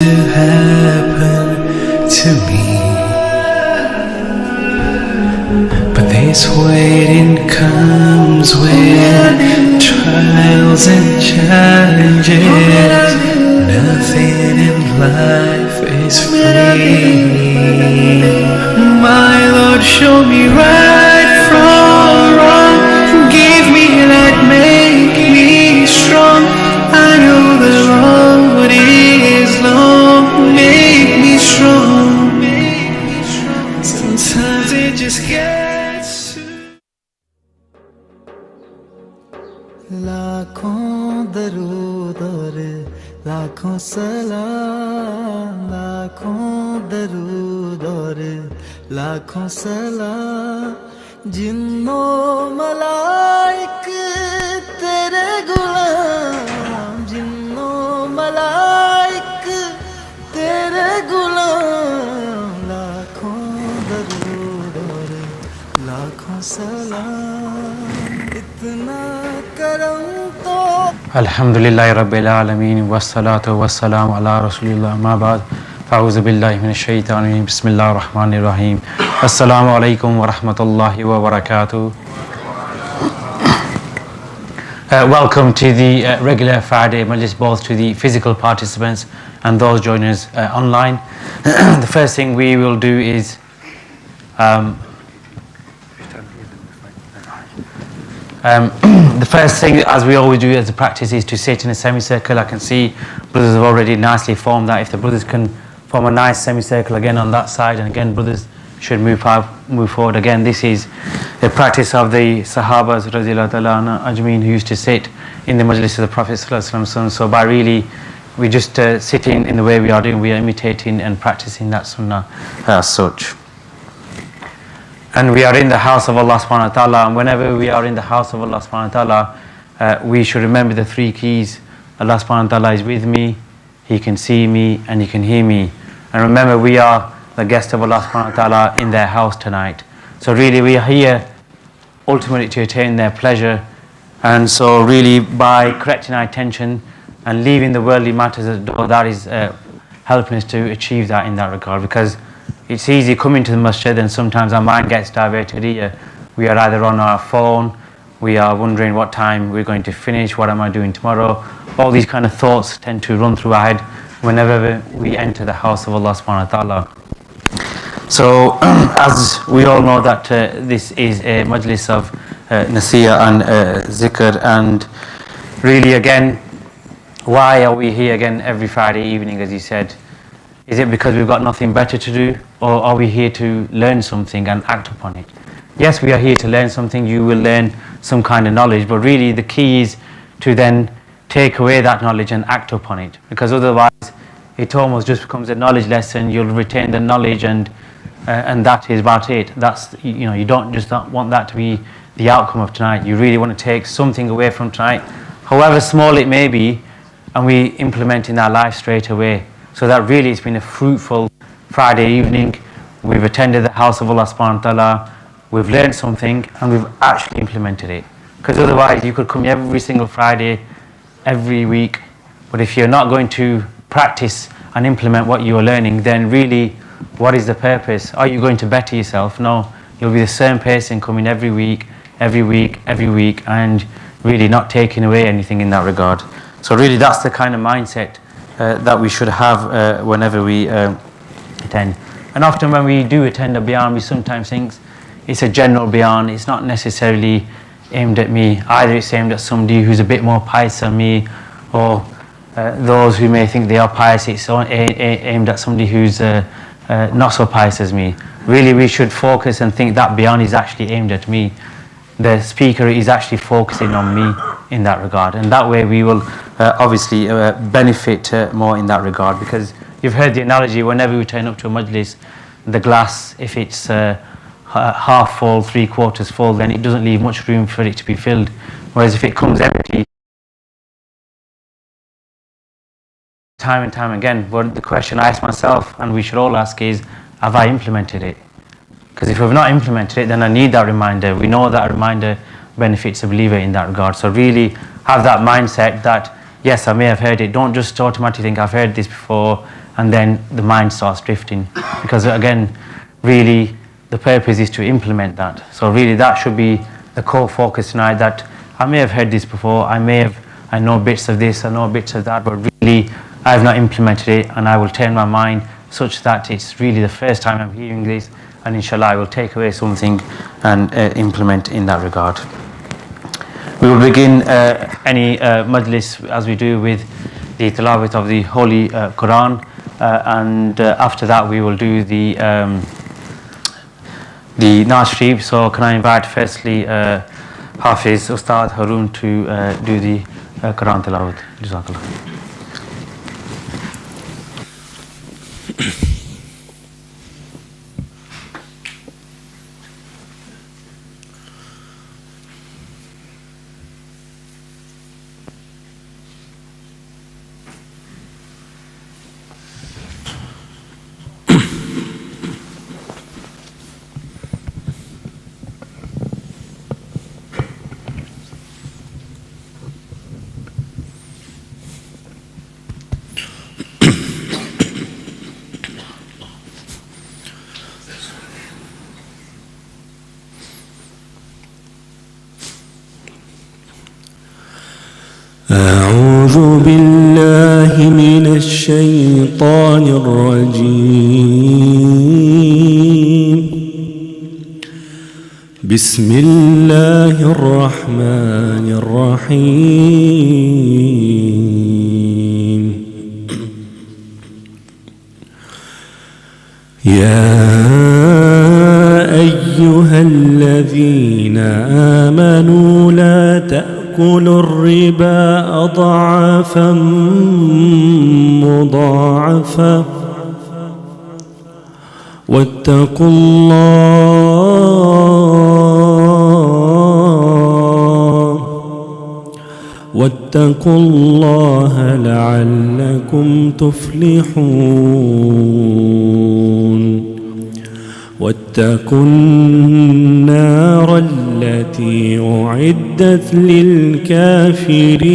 to happen to me, but this waiting comes with trials and challenges. Nothing in life is free. My Lord, show me right from wrong, give me light, make me strong. I know the road is long, make me strong. Sometimes it just gets too. लाखों दरूद और लाखों सलाम, लाखों दरूद और लाखों सलाम, जिन्नों मलाइक तेरे गुलाम, जिन्नों मलाइक तेरे गुलाम, लाखों दरूद और लाखों सलाम, इतना करम तो Alhamdulillahi Rabbil Alameen wassalatu wassalamu ala Rasulillah ma ba'd fa'uzu billahi minash shaitanir rajim bismillahir rahmanir rahim assalamu alaikum wa rahmatullahi wa barakatuh. Welcome to the regular Friday Majlis, both to the physical participants and those joining us online. The first thing we will do is the first thing, as we always do as a practice, is to sit in a semicircle. I can see brothers have already nicely formed that. If the brothers can form a nice semicircle again on that side, and again brothers should move forward. Again, this is the practice of the Sahabas radhiyallahu ta'ala ajmeen, who used to sit in the Majlis of the Prophet sallallahu alaihi wasallam. So by really, we just sitting in the way we are doing, we are imitating and practicing that sunnah as such. And we are in the house of Allah subhanahu wa ta'ala, and whenever we are in the house of Allah subhanahu wa ta'ala, we should remember the three keys. Allah subhanahu wa ta'ala is with me, He can see me, and He can hear me. And remember, we are the guests of Allah subhanahu wa ta'ala in their house tonight. So really we are here ultimately to attain their pleasure. And so really by correcting our attention and leaving the worldly matters at the door, that is helping us to achieve that in that regard. Because it's easy coming to the masjid and sometimes our mind gets diverted here. We are either on our phone, we are wondering what time we're going to finish, what am I doing tomorrow. All these kind of thoughts tend to run through our head whenever we enter the house of Allah subhanahu wa ta'ala. So as we all know that this is a majlis of nasiyah and dhikr, and really again, why are we here again every Friday evening, as you said? Is it because we've got nothing better to do, or are we here to learn something and act upon it? Yes, we are here to learn something. You will learn some kind of knowledge, but really the key is to then take away that knowledge and act upon it, because otherwise it almost just becomes a knowledge lesson. You'll retain the knowledge and that is about it. That's, you don't just want that to be the outcome of tonight. You really want to take something away from tonight, however small it may be, and we implement in our life straight away. So that really it's been a fruitful Friday evening. We've attended the house of Allah subhanahu wa ta'ala, we've learned something, and we've actually implemented it. Because otherwise you could come every single Friday, every week, but if you're not going to practice and implement what you are learning, then really what is the purpose? Are you going to better yourself? No, you'll be the same person coming every week, and really not taking away anything in that regard. So really that's the kind of mindset that we should have whenever we attend. And often when we do attend a bayan, we sometimes think it's a general bayan. It's not necessarily aimed at me. Either it's aimed at somebody who's a bit more pious than me, or those who may think they are pious, it's aimed at somebody who's not so pious as me. Really we should focus and think that bayan is actually aimed at me. The speaker is actually focusing on me in that regard, and that way we will obviously benefit more in that regard. Because you've heard the analogy, whenever we turn up to a majlis, the glass, if it's half full, 3/4 full, then it doesn't leave much room for it to be filled. Whereas if it comes empty, time and time again, but the question I ask myself, and we should all ask, is, have I implemented it? Because if we've not implemented it, then I need that reminder. We know that reminder benefits a believer in that regard. So really have that mindset that, yes, I may have heard it. Don't just automatically think I've heard this before and then the mind starts drifting. Because again, really, the purpose is to implement that. So really, that should be the core focus tonight. That I may have heard this before, I know bits of this, I know bits of that, but really, I have not implemented it, and I will turn my mind such that it's really the first time I'm hearing this, and inshallah, I will take away something and implement in that regard. We will begin any majlis as we do with the tilawat of the Holy Quran, and after that we will do the Naat Sharif. So can I invite firstly Hafiz Ustaad Harun to do the Quran tilawat. Jazakallah. أعوذ بالله من الشيطان الرجيم. بسم الله الرحمن الرحيم. يا أيها الذين آمنوا لا تأكلوا الربا أضعافا مضاعفا واتقوا الله لعلكم تفلحون. واتقوا النار التي أعدت للكافرين.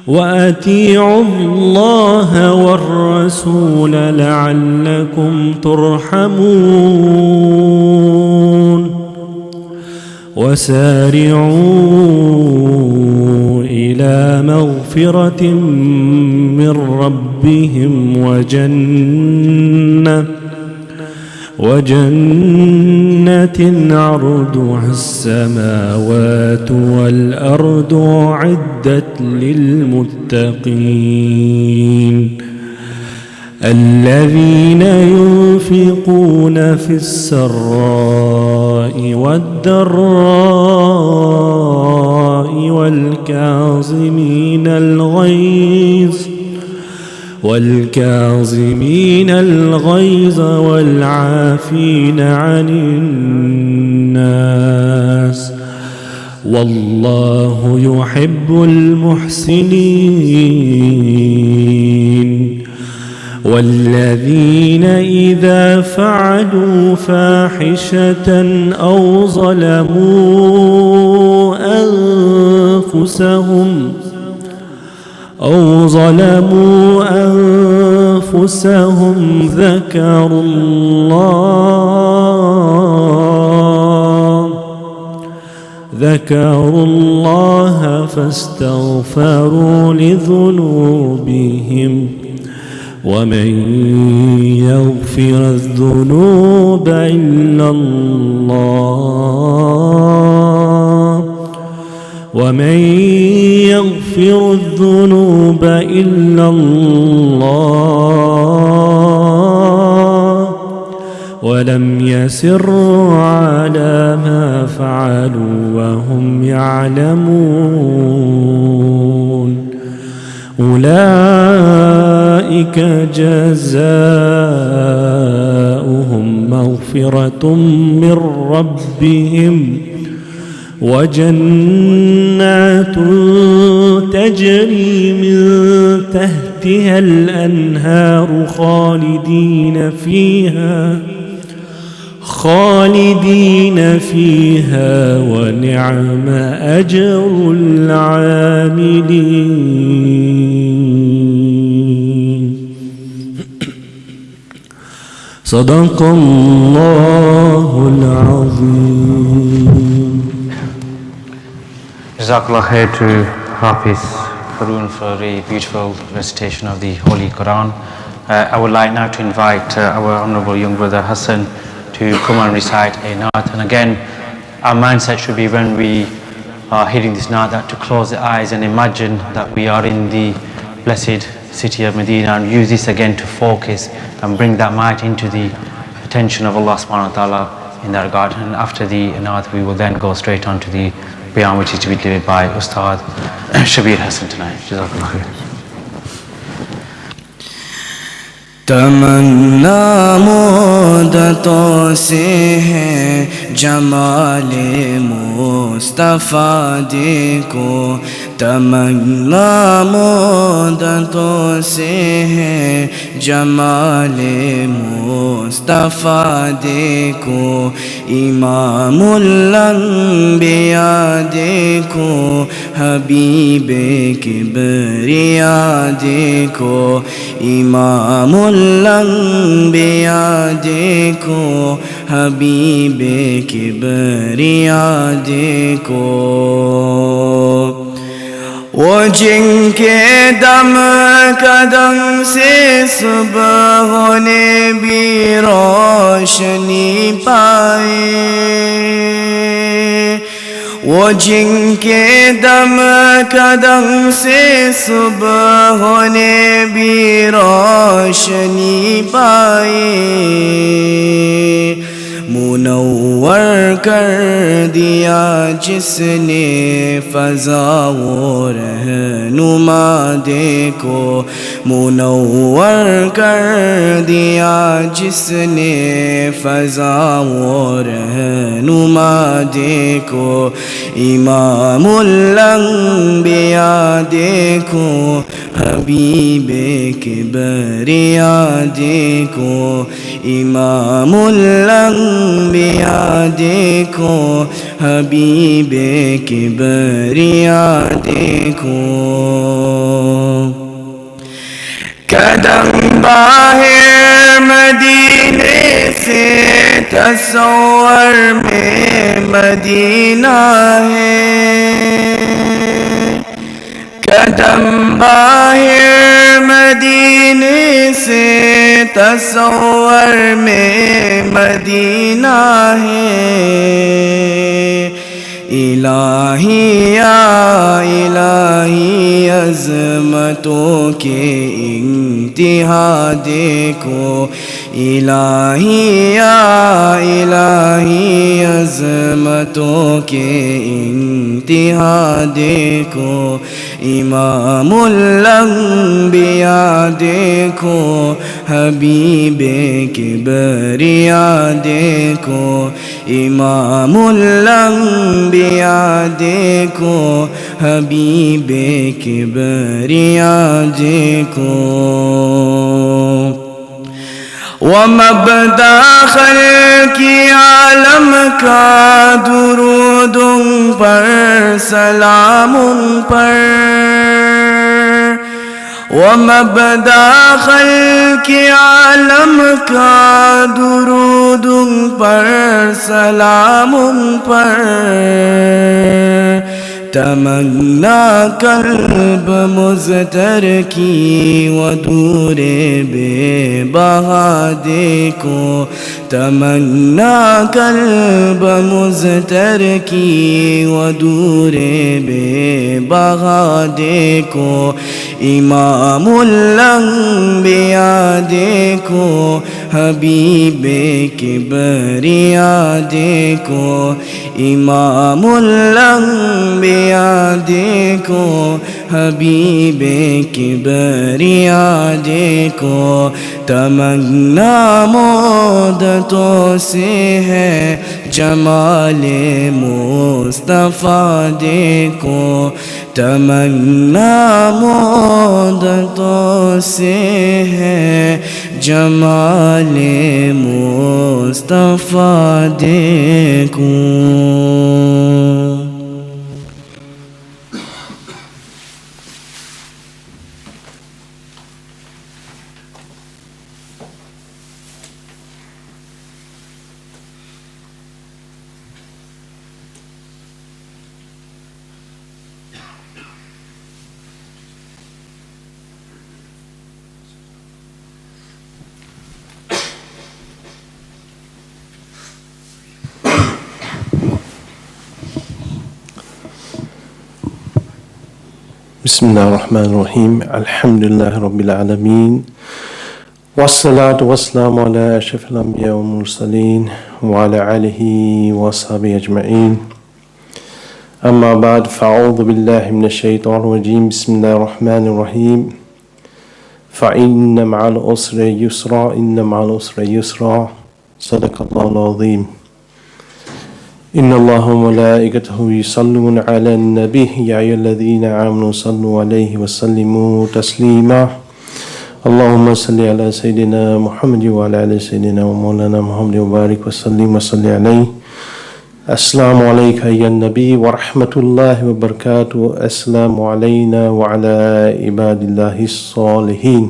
وأطيعوا الله والرسول لعلكم ترحمون. وسارعوا إلى مغفرة من ربهم وجنة عرضها السماوات والأرض أعدت للمتقين الذين ينفقون في السراء والضراء والكاظمين الغيظ والعافين عن الناس والله يحب المحسنين. والذين إذا فعلوا فاحشة أو ظلموا أنفسهم ذكروا الله فاستغفروا لذنوبهم ومن يغفر الذنوب إلا الله ولم يسروا على ما فعلوا وهم يعلمون. أولئك جزاؤهم مغفرة من ربهم وجنات تجري من تحتها خالدين فيها ونعم أجر العاملين. صدق الله العظيم. Jazakallah khair to Hafiz Harun for a beautiful recitation of the Holy Quran. I would like now to invite our honorable young brother Hasan to come and recite a naat. And again, our mindset should be when we are hearing this naat, that to close the eyes and imagine that we are in the blessed city of Medina, and use this again to focus and bring that might into the attention of Allah subhanahu wa ta'ala in that regard. And after the naat, we will then go straight on to the bayan, which is to be delivered by ustaad Shabbir Hasan tonight. Jazakallah khair. تمنا مدتوں سے ہے جمال مصطفیٰ دیکھو، تمنا مدتوں سے ہے جمال مصطفیٰ دیکھو، امام الانبیاء دیکھو، حبیب کبریا دیکھو، امام الانبیاء دیکھو، حبیب کبریا دیکھو، وہ جن کے دم قدم سے صبح ہونے بھی روشنی پائے، وہ جن کے دم قدم سے صبح ہونے بھی روشنی پائے، منور کر دیا جس نے فضا و رہنما دیکھو، منور کر دیا جس نے فضا و رہنما دیکھو، امام الانبیاء دیکھو، حبیب کبریا دیکھو، امام الانبیاء دیکھو، حبیب کبریا دیکھو، قدم باہر مدینے سے تصور میں مدینہ ہے، قدم باہر مدینے سے تصور میں مدینہ ہے، الہی یا الہی عظمتوں کے انتہا دیکھو، الہی یا الہی عظمتوں کے انتہا دیکھو، امام الانبیاء دیکھو، حبیب کبریا دیکھو، امام الانبیاء دیکھو، حبیب کبریا دیکھو، ومبدأ خلق عالم کا درود پر سلام پر، ومبدأ خلق عالم کا درود پر سلام پر، تمنا قلب مضطر کی و دور بے بہا دیکھو، تمنا قلب مضطر کی و دور بے بہا دیکھو، امام الانبیاء دیکھو، حبیب کبریا دیکھو، امام الانبیاء دیکھو، حبیب کبریا دیکھو، تمنا مدتوں سے ہے جمال مصطفیٰ دیکھو، تمنا मोहब्बतों से है जमाले मुस्तफ़ा देखूं। Bismillahirrahmanirrahim. Alhamdulillah Rabbil Alameen. Wassalatu wassalamu ala ashrafil anbiya wal mursaleen wa ala alihi wa sahbihi ajma'een. Amma ba'd, fa'udhu billahi minash shaitanir rajim. Bismillahirrahmanirrahim. Fa'inna ma'al usri yusra, inna ma'al usri yusra. Sadaqallahu al-azim. إن الله وملائكته يصلون على النبي يا أيها الذين آمنوا صلوا عليه وسلموا تسليما اللهم صل على سيدنا محمد وعلى آل سيدنا ومولانا محمد وبارك وسلم وصل عليه السلام عليك أيها النبي ورحمة الله وبركاته السلام علينا وعلى عباد الله الصالحين.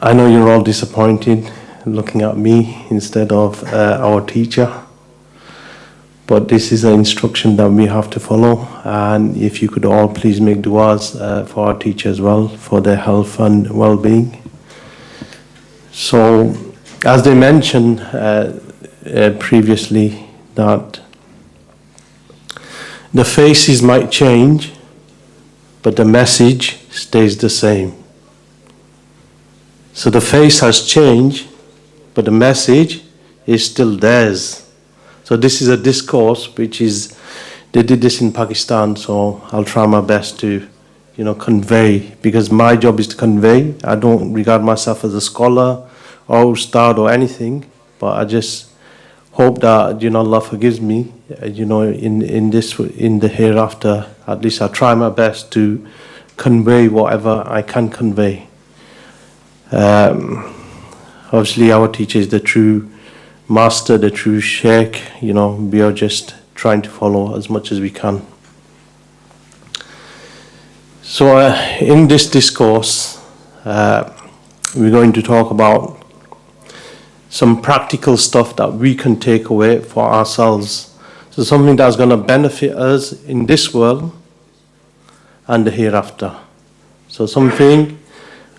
I know you're all disappointed looking at me instead of our teacher, but this is an instruction that we have to follow, and if you could all please make du'as for our teacher as well, for their health and well-being. So as they mentioned previously, that the faces might change but the message stays the same. So the face has changed but the message is still theirs. So this is a discourse which is, they did this in Pakistan, so I'll try my best to, convey, because my job is to convey. I don't regard myself as a scholar or ustaad or anything, but I just hope that, Allah forgives me, in the hereafter. At least I try my best to convey whatever I can convey. Obviously, our teacher is the true master, the true sheikh. We are just trying to follow as much as we can. So, in this discourse, we're going to talk about some practical stuff that we can take away for ourselves. So, something that's going to benefit us in this world and the hereafter. So, something.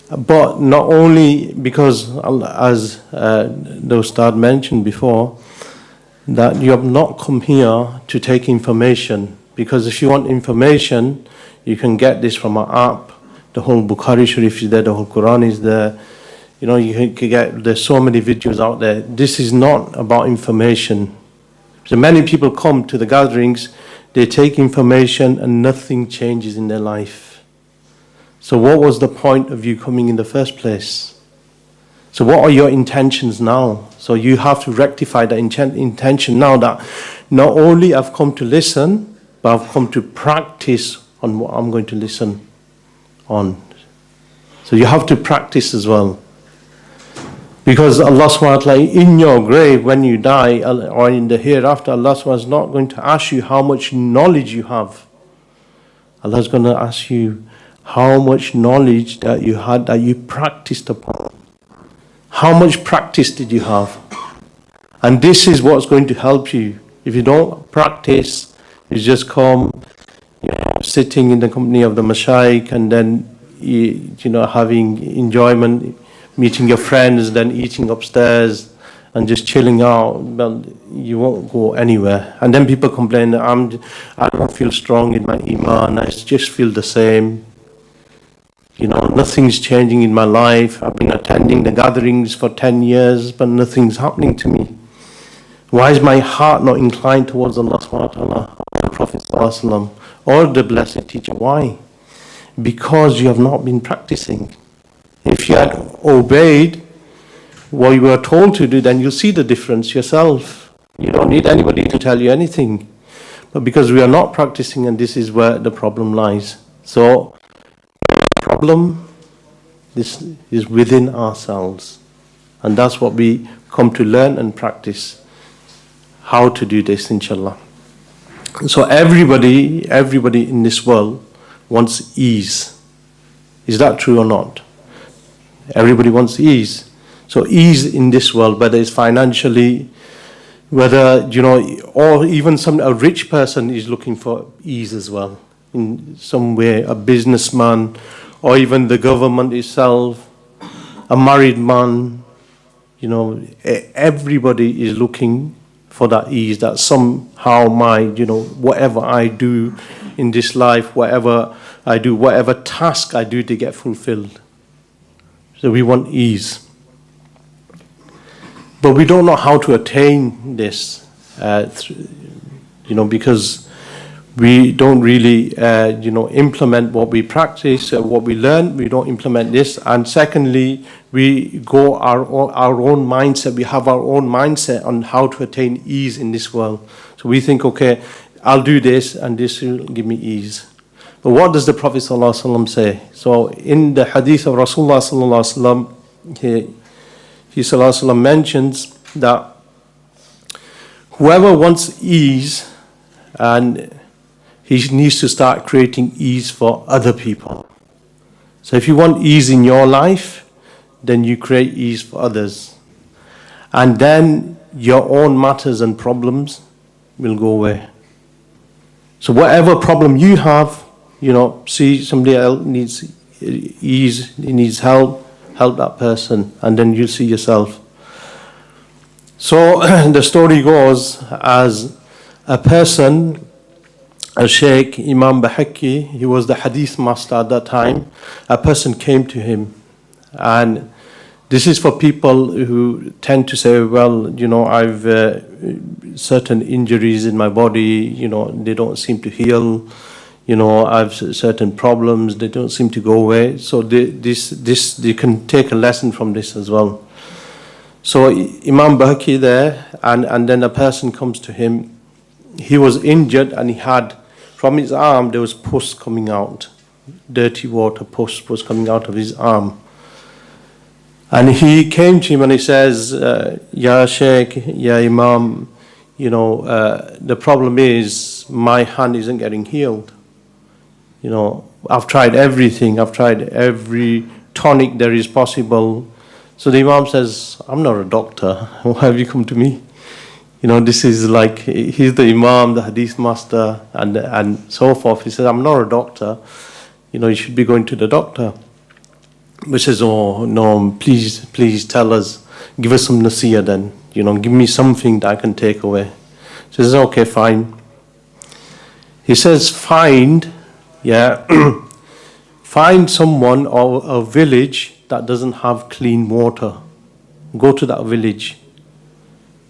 But not only because, as the ustaad mentioned before, that you have not come here to take information. Because if you want information, you can get this from an app. The whole Bukhari Sharif is there, the whole Quran is there. You can get, there's so many videos out there. This is not about information. So many people come to the gatherings, they take information and nothing changes in their life. So what was the point of you coming in the first place? So what are your intentions now? So you have to rectify the intention now, that not only I've come to listen, but I've come to practice on what I'm going to listen on. So you have to practice as well. Because Allah subhanahu wa ta'ala, in your grave when you die, or in the hereafter, Allah subhanahu wa ta'ala is not going to ask you how much knowledge you have. Allah is going to ask you how much knowledge that you had, that you practiced upon. How much practice did you have? And this is what's going to help you. If you don't practice, you just come, sitting in the company of the mashayikh and then, having enjoyment, meeting your friends, then eating upstairs and just chilling out. Well, you won't go anywhere. And then people complain, I don't feel strong in my iman, I just feel the same. Nothing's changing in my life. I've been attending the gatherings for 10 years, but nothing's happening to me. Why is my heart not inclined towards Allah subhanahu wa ta'ala, the Prophet sallallahu alaihi wasallam, or the blessed teacher? Why? Because you have not been practicing. If you had obeyed what you were told to do, then you'll see the difference yourself. You don't need anybody to tell you anything. But because we are not practicing, and this is where the problem lies. So, problem, this is within ourselves. And that's what we come to learn and practice, how to do this, inshallah. So everybody in this world wants ease. Is that true or not? Everybody wants ease. So ease in this world, whether it's financially, whether, or even a rich person is looking for ease as well. In some way, a businessman, or even the government itself, a married man, everybody is looking for that ease, that somehow whatever I do in this life, whatever I do, whatever task I do to get fulfilled. So we want ease. But we don't know how to attain this, because we don't really, implement what we practice, what we learn. We don't implement this. And secondly, we go our own mindset. We have our own mindset on how to attain ease in this world. So we think, okay, I'll do this, and this will give me ease. But what does the Prophet ﷺ say? So in the hadith of Rasulullah ﷺ, he ﷺ mentions that whoever wants ease, and he needs to start creating ease for other people. So if you want ease in your life, then you create ease for others. And then your own matters and problems will go away. So whatever problem you have, see somebody else needs ease, he needs help that person, and then you'll see yourself. So the story goes, as a person, a Sheikh, Imam Bahaki, he was the hadith master at that time, a person came to him. And this is for people who tend to say, well, I've certain injuries in my body, they don't seem to heal. I have certain problems, they don't seem to go away. So they can take a lesson from this as well. So Imam Bahaki there, and then a person comes to him. He was injured, and he had, from his arm, there was pus coming out. Dirty water, pus was coming out of his arm. And he came to him and he says, Ya Sheikh, Ya Imam, the problem is my hand isn't getting healed. I've tried everything. I've tried every tonic there is possible. So the Imam says, I'm not a doctor. Why have you come to me? This is like, he's the Imam, the Hadith master, and so forth. He says, I'm not a doctor. You should be going to the doctor. But says, oh, no, please tell us, give us some nasiyah then. Give me something that I can take away. He says, okay, fine. He says, find someone or a village that doesn't have clean water. Go to that village,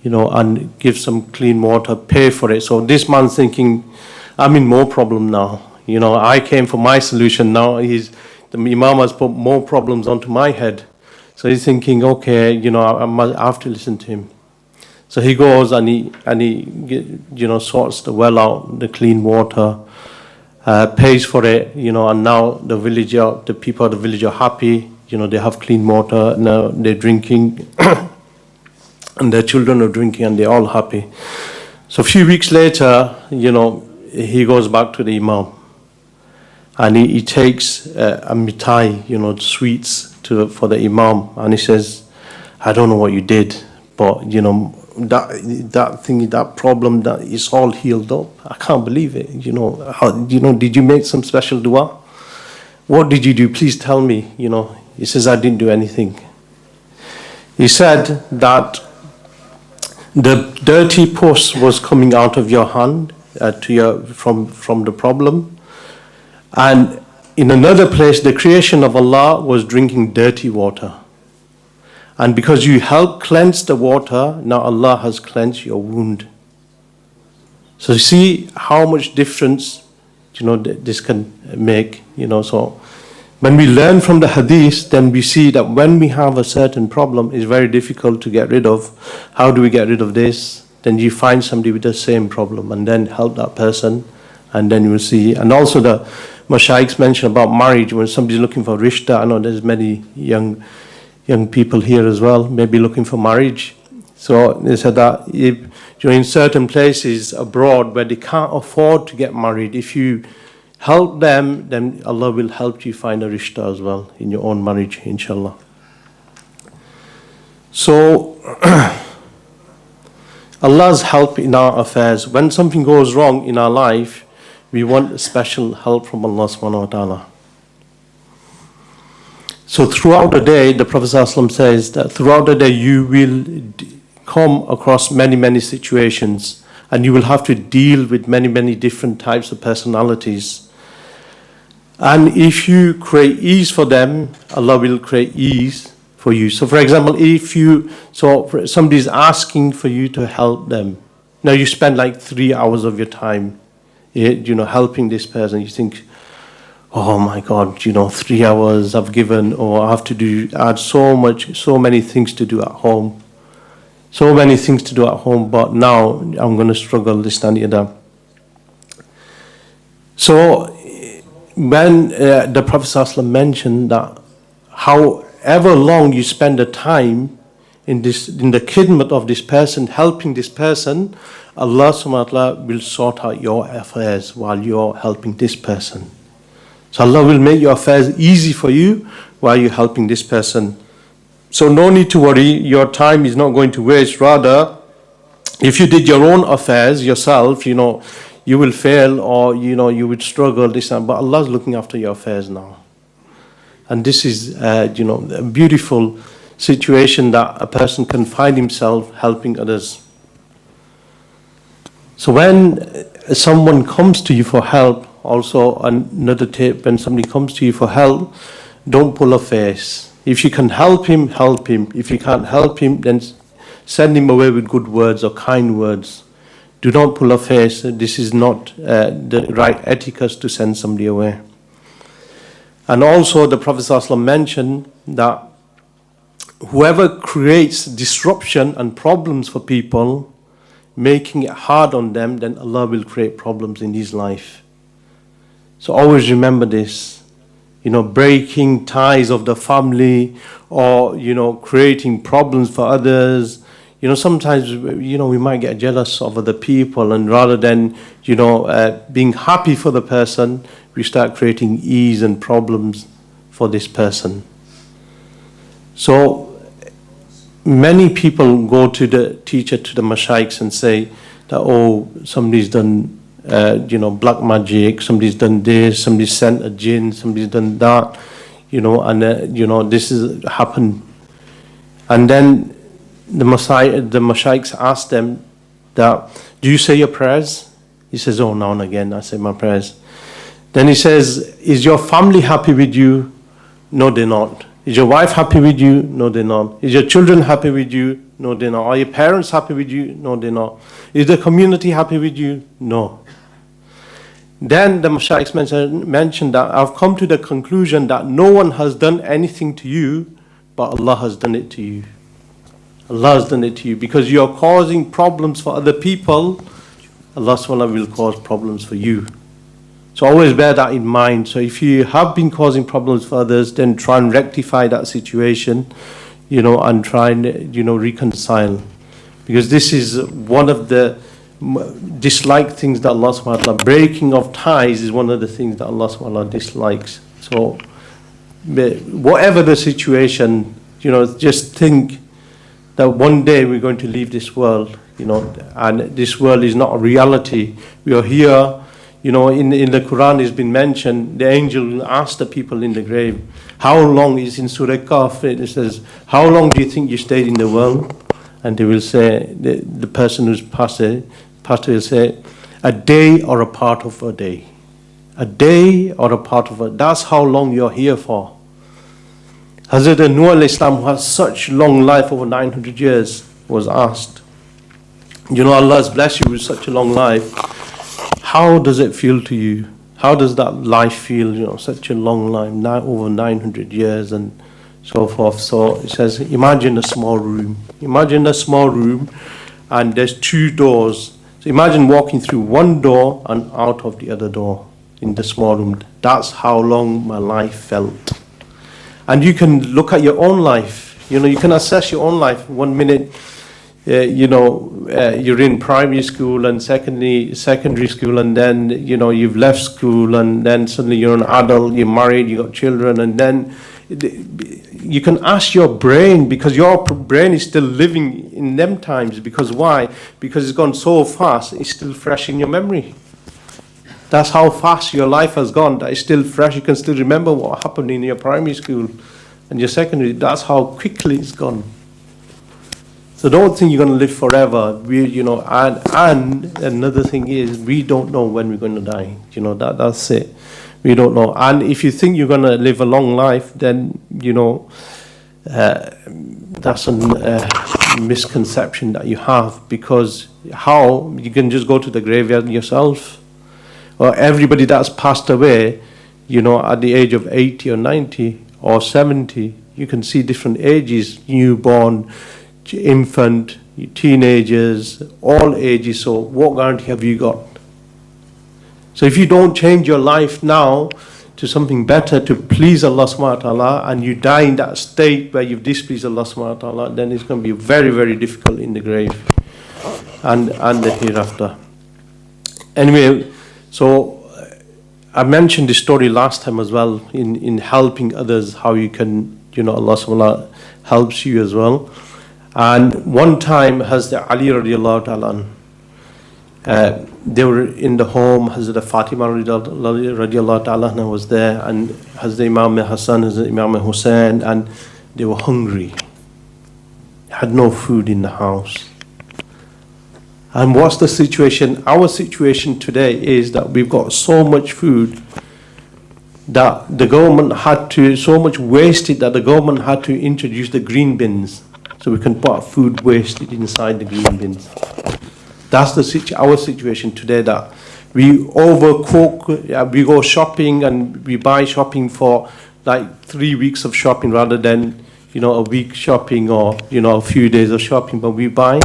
and give some clean water, pay for it. So this man's thinking, I'm in more problem now. I came for my solution. Now the Imam has put more problems onto my head. So he's thinking, okay, I have to listen to him. So he goes and he sorts the well out, the clean water, pays for it, and now the people of the village are happy. They have clean water, now they're drinking, and their children are drinking, and they're all happy. So a few weeks later, he goes back to the Imam, and he takes a mitai, sweets for the Imam, and he says, I don't know what you did, but that thing, that problem, that is all healed up. I can't believe it. Did you make some special dua? What did you do? Please tell me. He says, I didn't do anything. He said that the dirty pus was coming out of your hand from the problem, and in another place, the creation of Allah was drinking dirty water. And because you helped cleanse the water, now Allah has cleansed your wound. So you see how much difference, this can make, So when we learn from the hadith, then we see that when we have a certain problem, it's very difficult to get rid of. How do we get rid of this? Then you find somebody with the same problem and then help that person, and then you will see. And also the Mashaiks mentioned about marriage, when somebody's looking for rishta. I know there's many young people here as well, maybe looking for marriage. So they said that if you're in certain places abroad where they can't afford to get married, if you help them, then Allah will help you find a rishta as well in your own marriage, inshallah. So Allah's help in our affairs. When something goes wrong in our life, we want special help from Allah subhanahu wa ta'ala. So throughout the day, the Prophet ﷺ says that throughout the day you will come across many situations, and you will have to deal with many different types of personalities. And if you create ease for them, Allah will create ease for you. So for example, somebody's asking for you to help them. Now you spend like 3 hours of your time, helping this person. You think, oh my God, 3 hours I've given, or I had so many things to do at home. So many things to do at home, but now I'm going to struggle this and that. So when the Prophet ﷺ mentioned that however long you spend the time in the khidmat of this person, helping this person, Allah subhanahu wa ta'ala will sort out your affairs while you're helping this person. So Allah will make your affairs easy for you while you're helping this person. So no need to worry, your time is not going to waste. Rather, if you did your own affairs yourself, you will fail, or you would struggle this time. But Allah is looking after your affairs now. And this is a beautiful situation that a person can find himself helping others. So when someone comes to you for help, also another tip, when somebody comes to you for help, don't pull a face. If you can help him, help him. If you can't help him, then send him away with good words or kind words. Do not pull a face. This is not the right etiquette to send somebody away. And also the Prophet ﷺ mentioned that whoever creates disruption and problems for people, making it hard on them, then Allah will create problems in his life. So always remember this. Breaking ties of the family, or, creating problems for others. Sometimes, we might get jealous of other people, and rather than, being happy for the person, we start creating ease and problems for this person. So many people go to the teacher, to the mashaiks, and say that, somebody's done black magic, somebody's done this, somebody's sent a jinn, somebody's done that, this has happened. And then the mashaiks ask them that, do you say your prayers? He says, oh, now and again I say my prayers. Then he says, is your family happy with you? No, they're not. Is your wife happy with you? No, they're not. Is your children happy with you? No, they're not. Are your parents happy with you? No, they're not. Is the community happy with you? No. Then the mashaiks mentioned that I've come to the conclusion that no one has done anything to you, but Allah has done it to you. Allah has done it to you. Because you're causing problems for other people, Allah SWT will cause problems for you. So always bear that in mind. So if you have been causing problems for others, then try and rectify that situation, and try and, reconcile. Because this is one of the disliked things that Allah subhanahu wa ta'ala, breaking of ties is one of the things that Allah subhanahu wa ta'ala dislikes. So whatever the situation, just think that one day we're going to leave this world, and this world is not a reality. We are here, in the Quran it's been mentioned, the angel will ask the people in the grave, how long is in Surah Kahf, it says, how long do you think you stayed in the world? And they will say, the person who's passed will say, a day or a part of a day. A day or a part of a day. That's how long you're here for. Hazrat Nuh alayhi salam, who has such long life, over 900 years, was asked, Allah has blessed you with such a long life. How does it feel to you? How does that life feel, such a long life, over 900 years and so forth. So it says, imagine a small room. Imagine a small room and there's two doors. So imagine walking through one door and out of the other door. in the small room. That's how long my life felt. And you can look at your own life. You can assess your own life. 1 minute, you're in primary school and secondary school, and then, you've left school, and then suddenly you're an adult, you're married, you've got children, and then you can ask your brain, because your brain is still living in them times. Because why? Because it's gone so fast, it's still fresh in your memory. That's how fast your life has gone. That it's still fresh. You can still remember what happened in your primary school and your secondary. That's how quickly it's gone. So don't think you're going to live forever. And another thing is, we don't know when we're going to die. That's it. We don't know. And if you think you're going to live a long life, then that's a misconception that you have. Because how you can just go to the graveyard yourself, or everybody that's passed away, at the age of 80 or 90 or 70, you can see different ages: newborn, infant, teenagers, all ages. So what guarantee have you got? So if you don't change your life now to something better, to please Allah subhanahu wa ta'ala, and you die in that state where you've displeased Allah subhanahu wa ta'ala, then it's going to be very, very difficult in the grave and the hereafter. Anyway, so I mentioned this story last time as well, in helping others, how you can, Allah subhanahu wa ta'ala helps you as well. And one time, Hazrat Ali radiallahu ta'ala, they were in the home. Hazrat Fatima radiallahu ta'ala was there, and Hazrat Imam Hasan, Hazrat Imam Hussein, and they were hungry. Had no food in the house. And what's the situation? Our situation today is that we've got so much food that the government had to, so much wasted that the government had to introduce the green bins, so we can put food wasted inside the green bins. That's our situation today, that we overcook, we go shopping and we buy shopping for like 3 weeks of shopping rather than, a week shopping or, a few days of shopping. But we buy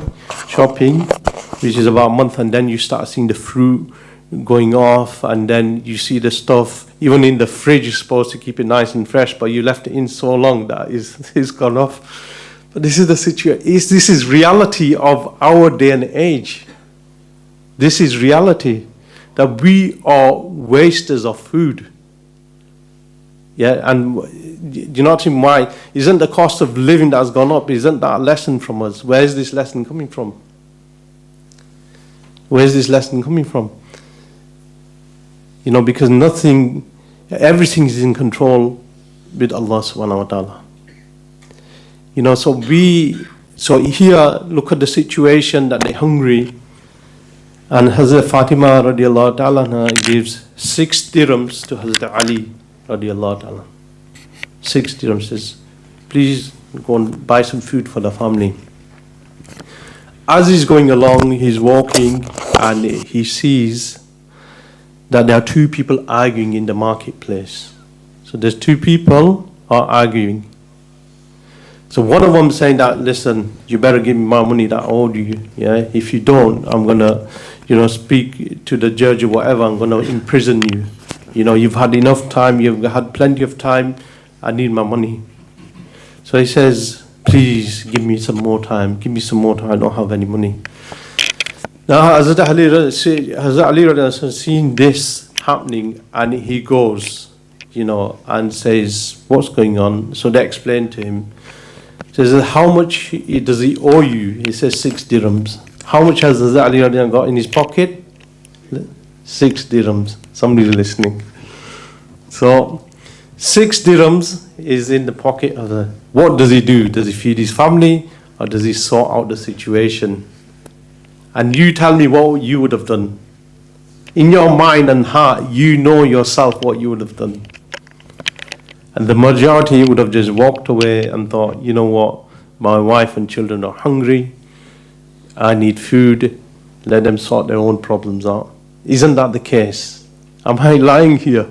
shopping, which is about a month, and then you start seeing the fruit going off, and then you see the stuff, even in the fridge, you're supposed to keep it nice and fresh, but you left it in so long that it's gone off. But this is the situation. This is reality of our day and age. This is reality, that we are wasters of food. Yeah, and do not think why? Isn't the cost of living that has gone up? Isn't that a lesson from us? Where is this lesson coming from? Where is this lesson coming from? Because everything is in control with Allah subhanahu wa ta'ala. So here, look at the situation that they're hungry. And Hazrat Fatima radiallahu ta'ala gives 6 dirhams to Hazrat Ali radiallahu ta'ala. 6 dirhams, says, please go and buy some food for the family. As he's going along, he's walking, and he sees that there are 2 people arguing in the marketplace. So there's 2 people are arguing. So one of them saying that, listen, you better give me my money that I owed you. Yeah, if you don't, I'm gonna, speak to the judge or whatever. I'm gonna imprison you. You've had enough time. You've had plenty of time. I need my money. So he says, please give me some more time. Give me some more time. I don't have any money. Now, Hazrat Ali has seen this happening, and he goes, and says, what's going on? So they explain to him. Says, how much does he owe you? He says 6 dirhams. How much has Hazrat Ali got in his pocket? 6 dirhams. Somebody's listening. So 6 dirhams is in the pocket of the. What does he do? Does he feed his family, or does he sort out the situation? And you tell me what you would have done. In your mind and heart, you know yourself what you would have done. And the majority would have just walked away and thought, you know what, my wife and children are hungry, I need food, let them sort their own problems out. Isn't that the case? Am I lying here?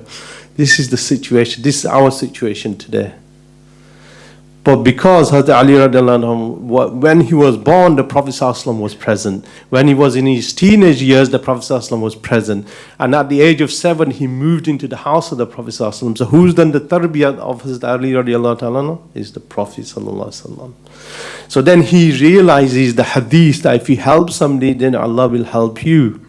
This is the situation. This is our situation today. But because Hazrat Ali radiallahu anhu, when he was born, the Prophet ﷺ was present. When he was in his teenage years, the Prophet ﷺ was present. And at the age of 7, he moved into the house of the Prophet ﷺ. So who's done the tarbiyat of Hazrat Ali radiallahu anhu? Is the Prophet ﷺ. So then he realizes the hadith that if you help somebody, then Allah will help you.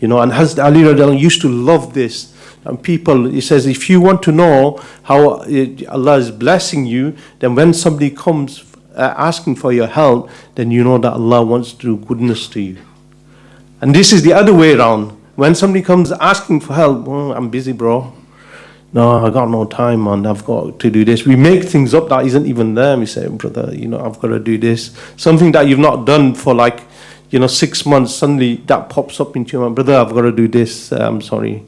You know, and Hazrat Ali radiallahu anhu used to love this. And people, he says, if you want to know how Allah is blessing you, then when somebody comes asking for your help, then you know that Allah wants to do goodness to you. And this is the other way around. When somebody comes asking for help, oh, I'm busy, bro. No, I got no time, man. I've got to do this. We make things up that isn't even there. We say, brother, you know, I've got to do this. Something that you've not done for 6 months, suddenly that pops up into your mind. Brother, I've got to do this. I'm sorry.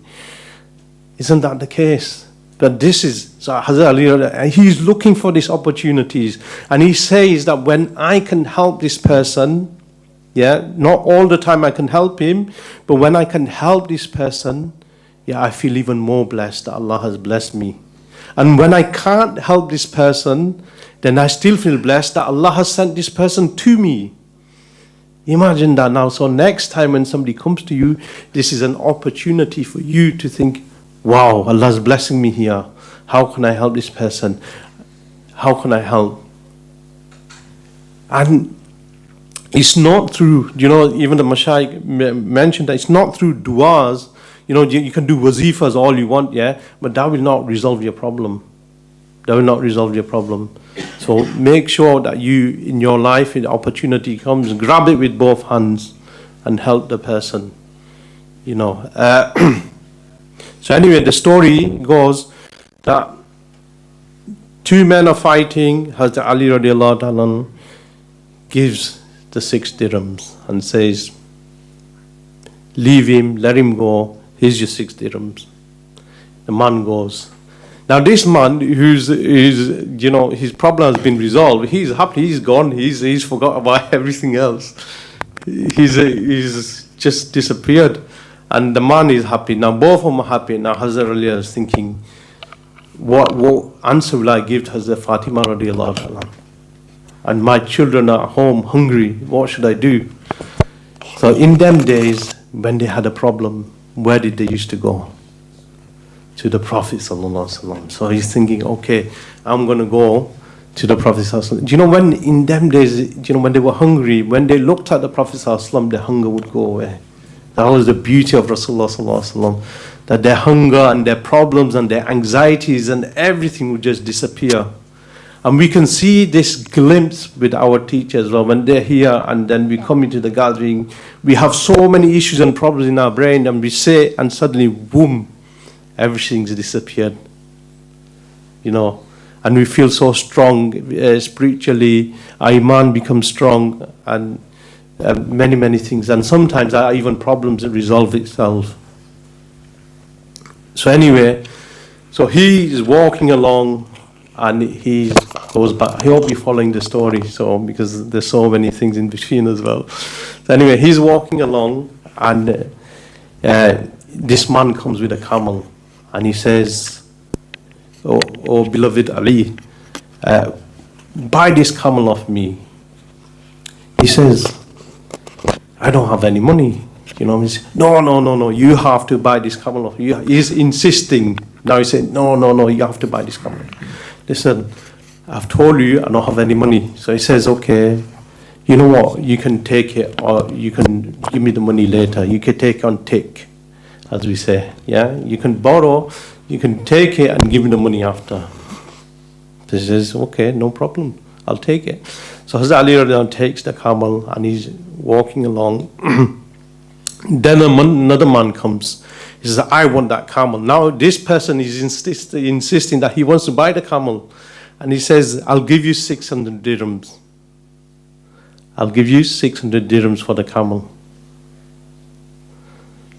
Isn't that the case? But this is, so Hazrat Ali, he's looking for these opportunities. And he says that when I can help this person, not all the time I can help him, but when I can help this person, I feel even more blessed that Allah has blessed me. And when I can't help this person, then I still feel blessed that Allah has sent this person to me. Imagine that now. So next time when somebody comes to you, this is an opportunity for you to think, wow, Allah's blessing me here. How can I help this person? How can I help? And it's not through, even the Mashaykh mentioned that it's not through du'as. You can do wazifas all you want, but that will not resolve your problem. That will not resolve your problem. So make sure that you, in your life, if the opportunity comes, grab it with both hands and help the person. So anyway, the story goes that two men are fighting. Hazrat Ali radiallahu anhu gives the 6 dirhams and says, leave him, let him go, here's your 6 dirhams. The man goes. Now this man, his problem has been resolved. He's happy, he's gone, he's forgot about everything else. He's just disappeared. And the man is happy. Now both of them are happy. Now Hazrat Ali is thinking, what answer will I give to Hazrat Fatima radiallahu anha? And my children are at home hungry. What should I do? So in them days, when they had a problem, where did they used to go? To the Prophet sallallahu alaihi wasallam. So he's thinking, okay, I'm going to go to the Prophet sallallahu alaihi wasallam. Do you know when in them days, when they were hungry, when they looked at the Prophet sallallahu alaihi wasallam, their hunger would go away. That was the beauty of Rasulullah sallallahu alaihi wasallam, that their hunger and their problems and their anxieties and everything would just disappear. And we can see this glimpse with our teachers. Well, when they're here and then we come into the gathering, we have so many issues and problems in our brain, and we say, and suddenly, boom, everything's disappeared. And we feel so strong spiritually. Our iman becomes strong, and many things, and sometimes even problems resolve itself. So anyway, so he is walking along, and he goes back. I hope you're following the story, so because there's so many things in between as well. So anyway, he's walking along, and this man comes with a camel, and he says, "Oh beloved Ali, buy this camel off me." He says, I don't have any money. He said, no, you have to buy this camel off you. He's insisting. Now he said, no, you have to buy this camel. Listen, I've told you I don't have any money. So he says, okay, you know what, you can take it, or you can give me the money later. You can take on tick, as we say. You can borrow, you can take it and give me the money after. So he says, okay, no problem, I'll take it. So Hazrat Ali takes the camel and he's walking along. Then another man comes. He says, I want that camel. Now this person is insisting that he wants to buy the camel. And he says, I'll give you 600 dirhams. I'll give you 600 dirhams for the camel.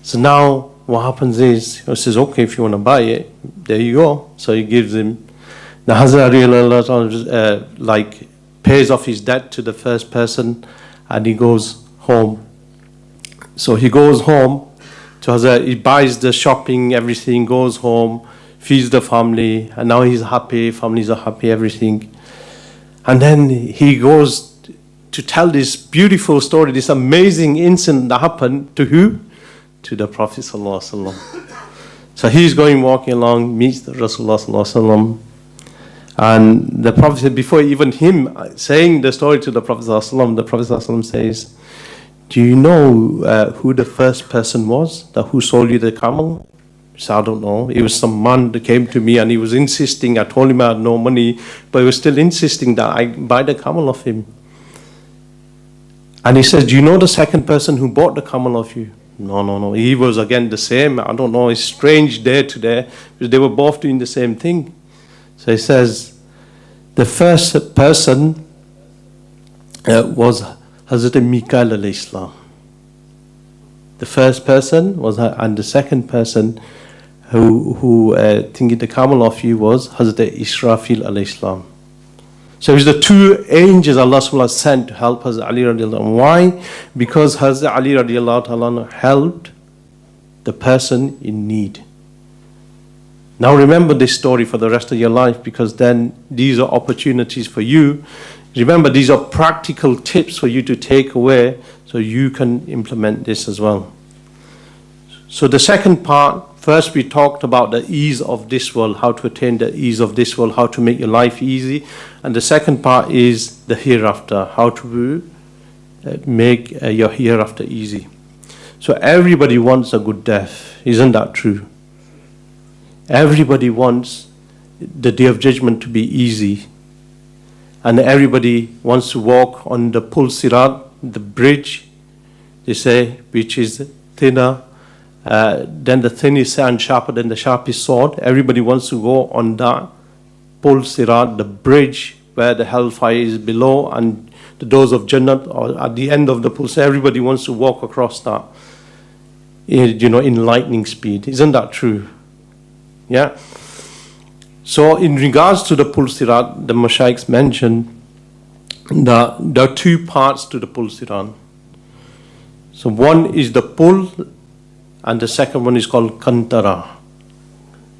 So now what happens is, he says, okay, if you want to buy it, there you go. So he gives him. Now Hazrat Ali pays off his debt to the first person, and he goes home. So he goes home to Hazrat, he buys the shopping, everything, goes home, feeds the family, and now he's happy, families are happy, everything. And then he goes to tell this beautiful story, this amazing incident that happened to who? To the Prophet Sallallahu Alaihi Wasallam. So he's going walking along, meets the Rasulullah Sallallahu Alaihi Wasallam, and the Prophet said, before even him saying the story to the Prophet Sallallahu Alaihi Wasallam, the Prophet Sallallahu Alaihi Wasallam says, do you know who the first person was that who sold you the camel? So I don't know. It was some man that came to me and he was insisting. I told him I had no money, but he was still insisting that I buy the camel off him. And he says, do you know the second person who bought the camel off you? No. He was again the same. I don't know. It's strange day to day because they were both doing the same thing. So he says, the first person was Hazrat Mikael alayhi salam. The first person was, and the second person who thinking the camel off you was Hazrat Israfil alayhi salam. So it's the two angels Allah subhanahu wa ta'ala sent to help Hazrat Ali radiallahu anhu. Why? Because Hazrat Ali radiallahu ta'ala helped the person in need. Now remember this story for the rest of your life, because then these are opportunities for you. Remember, these are practical tips for you to take away so you can implement this as well. So the second part, first we talked about the ease of this world, how to attain the ease of this world, how to make your life easy. And the second part is the hereafter, how to make your hereafter easy. So everybody wants a good death, isn't that true? Everybody wants the Day of Judgment to be easy. And everybody wants to walk on the Pul Sirat, the bridge, they say, which is thinner. Then the thin is and sharper than the sharpest sword. Everybody wants to go on that Pul Sirat, the bridge where the hellfire is below and the doors of Jannat are at the end of the Pul Sirat. Everybody wants to walk across that, in lightning speed. Isn't that true? Yeah. So in regards to the Pul Sirat, the Mashaykhs mentioned that there are two parts to the Pul Sirat. So one is the Pul and the second one is called Kantara.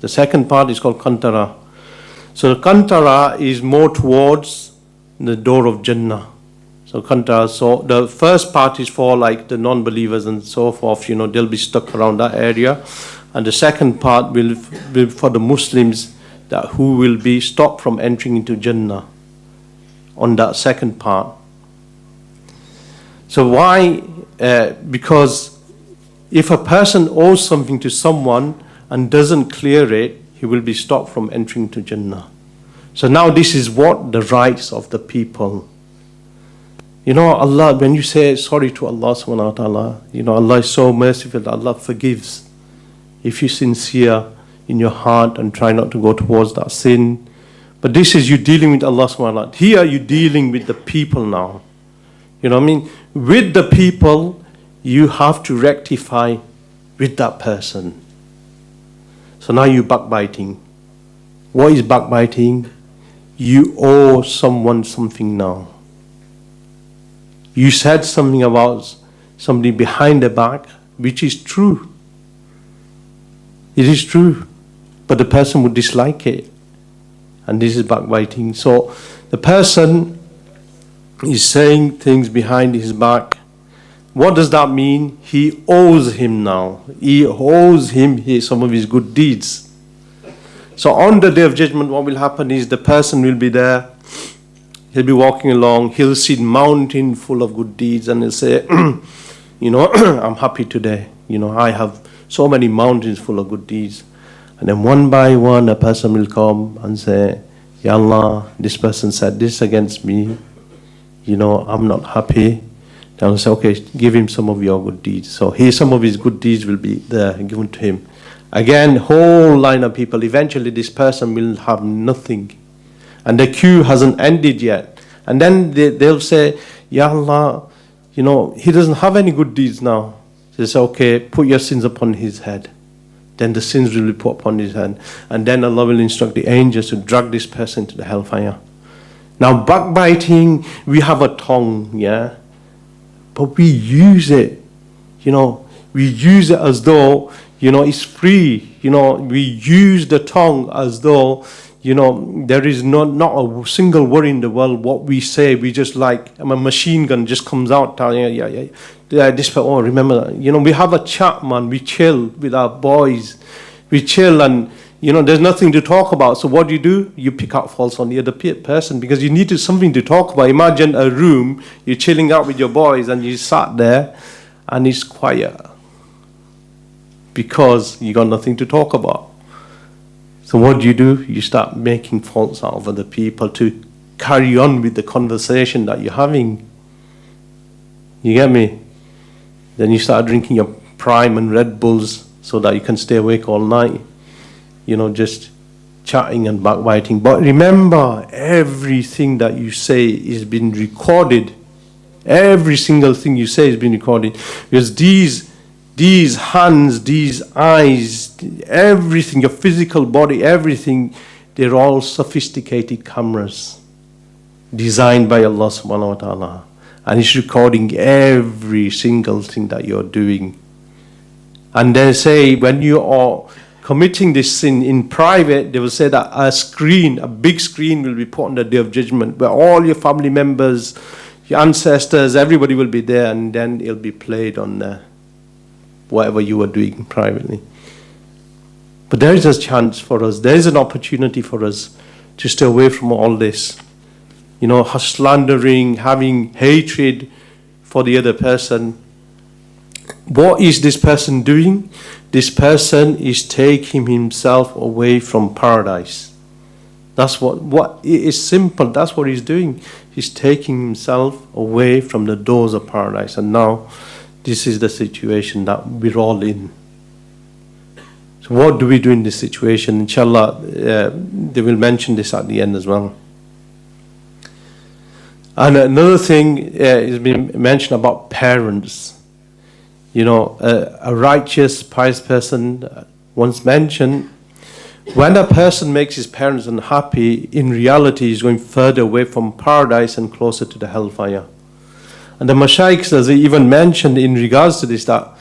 The second part is called Kantara. So the Kantara is more towards the door of Jannah. So Kantara, so the first part is for like the non-believers and so forth, they'll be stuck around that area. And the second part will be for the Muslims who will be stopped from entering into Jannah on that second part. So why? Because if a person owes something to someone and doesn't clear it, he will be stopped from entering to Jannah. So now this is what the rights of the people. Allah, when you say sorry to Allah subhanahu wa ta'ala, Allah is so merciful that Allah forgives. If you're sincere in your heart and try not to go towards that sin. But this is you dealing with Allah subhanahu wa ta'ala. Here you're dealing with the people now. You know what I mean? With the people, you have to rectify with that person. So now you're backbiting. What is backbiting? You owe someone something now. You said something about somebody behind the back, which is true. It is true. But the person would dislike it. And this is backbiting. So the person is saying things behind his back. What does that mean? He owes him now. He owes him some of his good deeds. So on the Day of Judgment, what will happen is the person will be there. He'll be walking along. He'll see a mountain full of good deeds and he'll say, I'm happy today. I have so many mountains full of good deeds. And then one by one, a person will come and say, Ya Allah, this person said this against me. I'm not happy. Then I'll say, okay, give him some of your good deeds. So here some of his good deeds will be there given to him. Again, whole line of people. Eventually this person will have nothing. And the queue hasn't ended yet. And then they'll say, Ya Allah, he doesn't have any good deeds now. They say, okay, put your sins upon his head. Then the sins will be put upon his head. And then Allah will instruct the angels to drag this person to the hellfire. Now backbiting, we have a tongue, yeah? But we use it, we use it as though, it's free. We use the tongue as though, there is not a single word in the world. What we say, we just like a machine gun just comes out telling you, this, oh, remember that. We have a chat, man. We chill with our boys. We chill and, there's nothing to talk about. So what do? You pick up faults on the other person because you need something to talk about. Imagine a room, you're chilling out with your boys and you sat there and it's quiet because you got nothing to talk about. So what do? You start making faults out of other people to carry on with the conversation that you're having. You get me? Then you start drinking your Prime and Red Bulls so that you can stay awake all night. Just chatting and backbiting. But remember, everything that you say is being recorded. Every single thing you say is being recorded. Because these hands, these eyes, everything, your physical body, everything, they're all sophisticated cameras designed by Allah subhanahu wa ta'ala. And it's recording every single thing that you're doing. And they say when you are committing this sin in private, they will say that a big screen will be put on the Day of Judgment where all your family members, your ancestors, everybody will be there, and then it'll be played on whatever you were doing privately. But there is a chance for us, there is an opportunity for us to stay away from all this. Slandering, having hatred for the other person. What is this person doing? This person is taking himself away from paradise. That's what it is simple. That's what he's doing. He's taking himself away from the doors of paradise. And now, this is the situation that we're all in. So what do we do in this situation? Inshallah, they will mention this at the end as well. And another thing is been mentioned about parents. A righteous, pious person once mentioned, when a person makes his parents unhappy, in reality he's going further away from paradise and closer to the hellfire. And the mashaykhs, as they even mentioned in regards to this, that,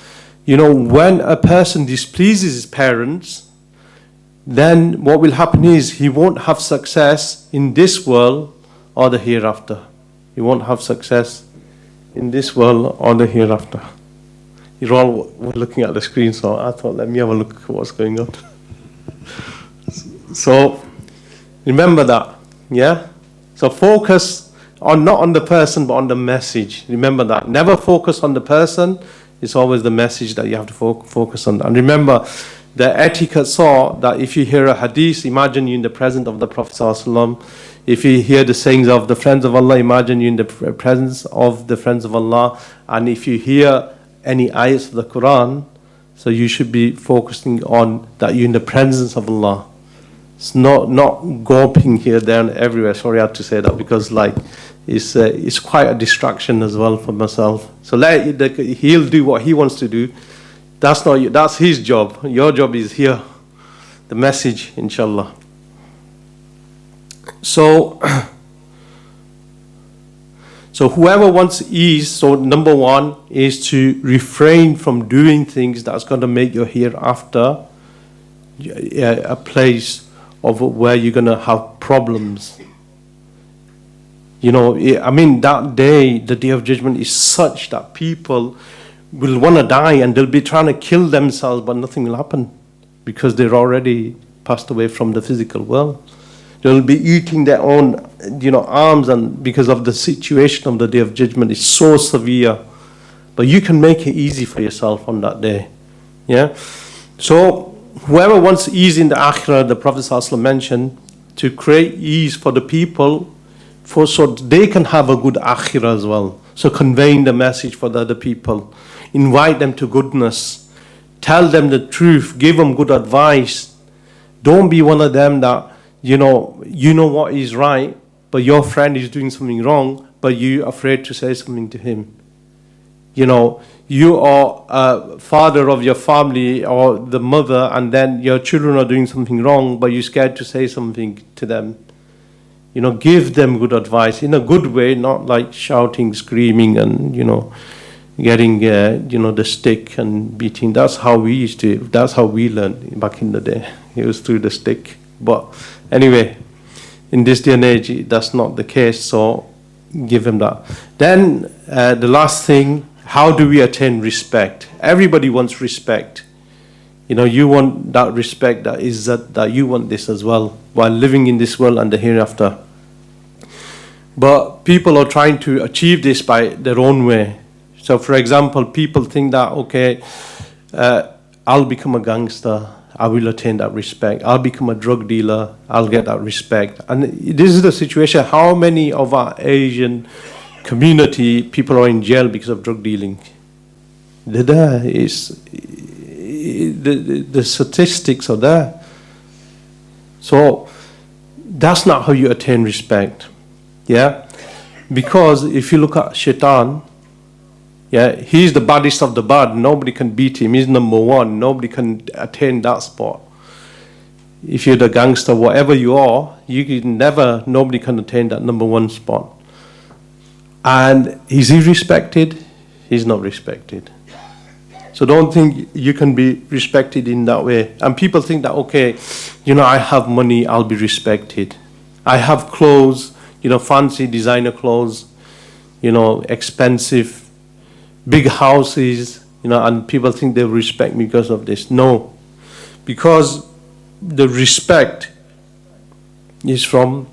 when a person displeases his parents, then what will happen is he won't have success in this world or the hereafter. He won't have success in this world or the hereafter. You're all looking at the screen, so I thought, let me have a look at what's going on. So, remember that, yeah? So focus not on the person, but on the message. Remember that. Never focus on the person. It's always the message that you have to focus on. And remember, the etiquette saw that if you hear a hadith, imagine you in the presence of the Prophet ﷺ. If you hear the sayings of the friends of Allah, imagine you in the presence of the friends of Allah. And if you hear any ayats of the Quran, so you should be focusing on that you're in the presence of Allah. It's not gawping here, there, and everywhere. Sorry, I had to say that because it's quite a distraction as well for myself. So he'll do what he wants to do. That's his job. Your job is here, the message, inshallah. So whoever wants ease, so number one is to refrain from doing things that's going to make your hereafter a place of where you're going to have problems. That day, the Day of Judgment is such that people will want to die and they'll be trying to kill themselves, but nothing will happen because they're already passed away from the physical world. They'll be eating their own, arms, and because of the situation of the Day of Judgment is so severe. But you can make it easy for yourself on that day. Yeah. So whoever wants ease in the akhirah, the Prophet ﷺ mentioned, to create ease for the people, so they can have a good akhirah as well. So conveying the message for the other people, invite them to goodness, tell them the truth, give them good advice. Don't be one of them that you know what is right, but your friend is doing something wrong, but you're afraid to say something to him. You are a father of your family or the mother, and then your children are doing something wrong, but you're scared to say something to them. Give them good advice in a good way, not like shouting, screaming, and getting the stick and beating. That's how we used to. That's how we learned back in the day. It was through the stick. But anyway, in this day and age, that's not the case. So give him that. Then the last thing: how do we attain respect? Everybody wants respect. You want that respect, that is that you want this as well while living in this world and the hereafter. But people are trying to achieve this by their own way. So, for example, people think that, okay, I'll become a gangster, I will attain that respect. I'll become a drug dealer, I'll get that respect. And this is the situation. How many of our Asian community people are in jail because of drug dealing? They're there. The statistics are there. So that's not how you attain respect. Yeah? Because if you look at Shaitan, he's the baddest of the bad. Nobody can beat him. He's number one. Nobody can attain that spot. If you're the gangster, whatever you are, nobody can attain that number one spot. And is he respected? He's not respected. So don't think you can be respected in that way. And people think that, okay, I have money, I'll be respected. I have clothes, fancy designer clothes, expensive, big houses, and people think they'll respect me because of this. No. Because the respect is from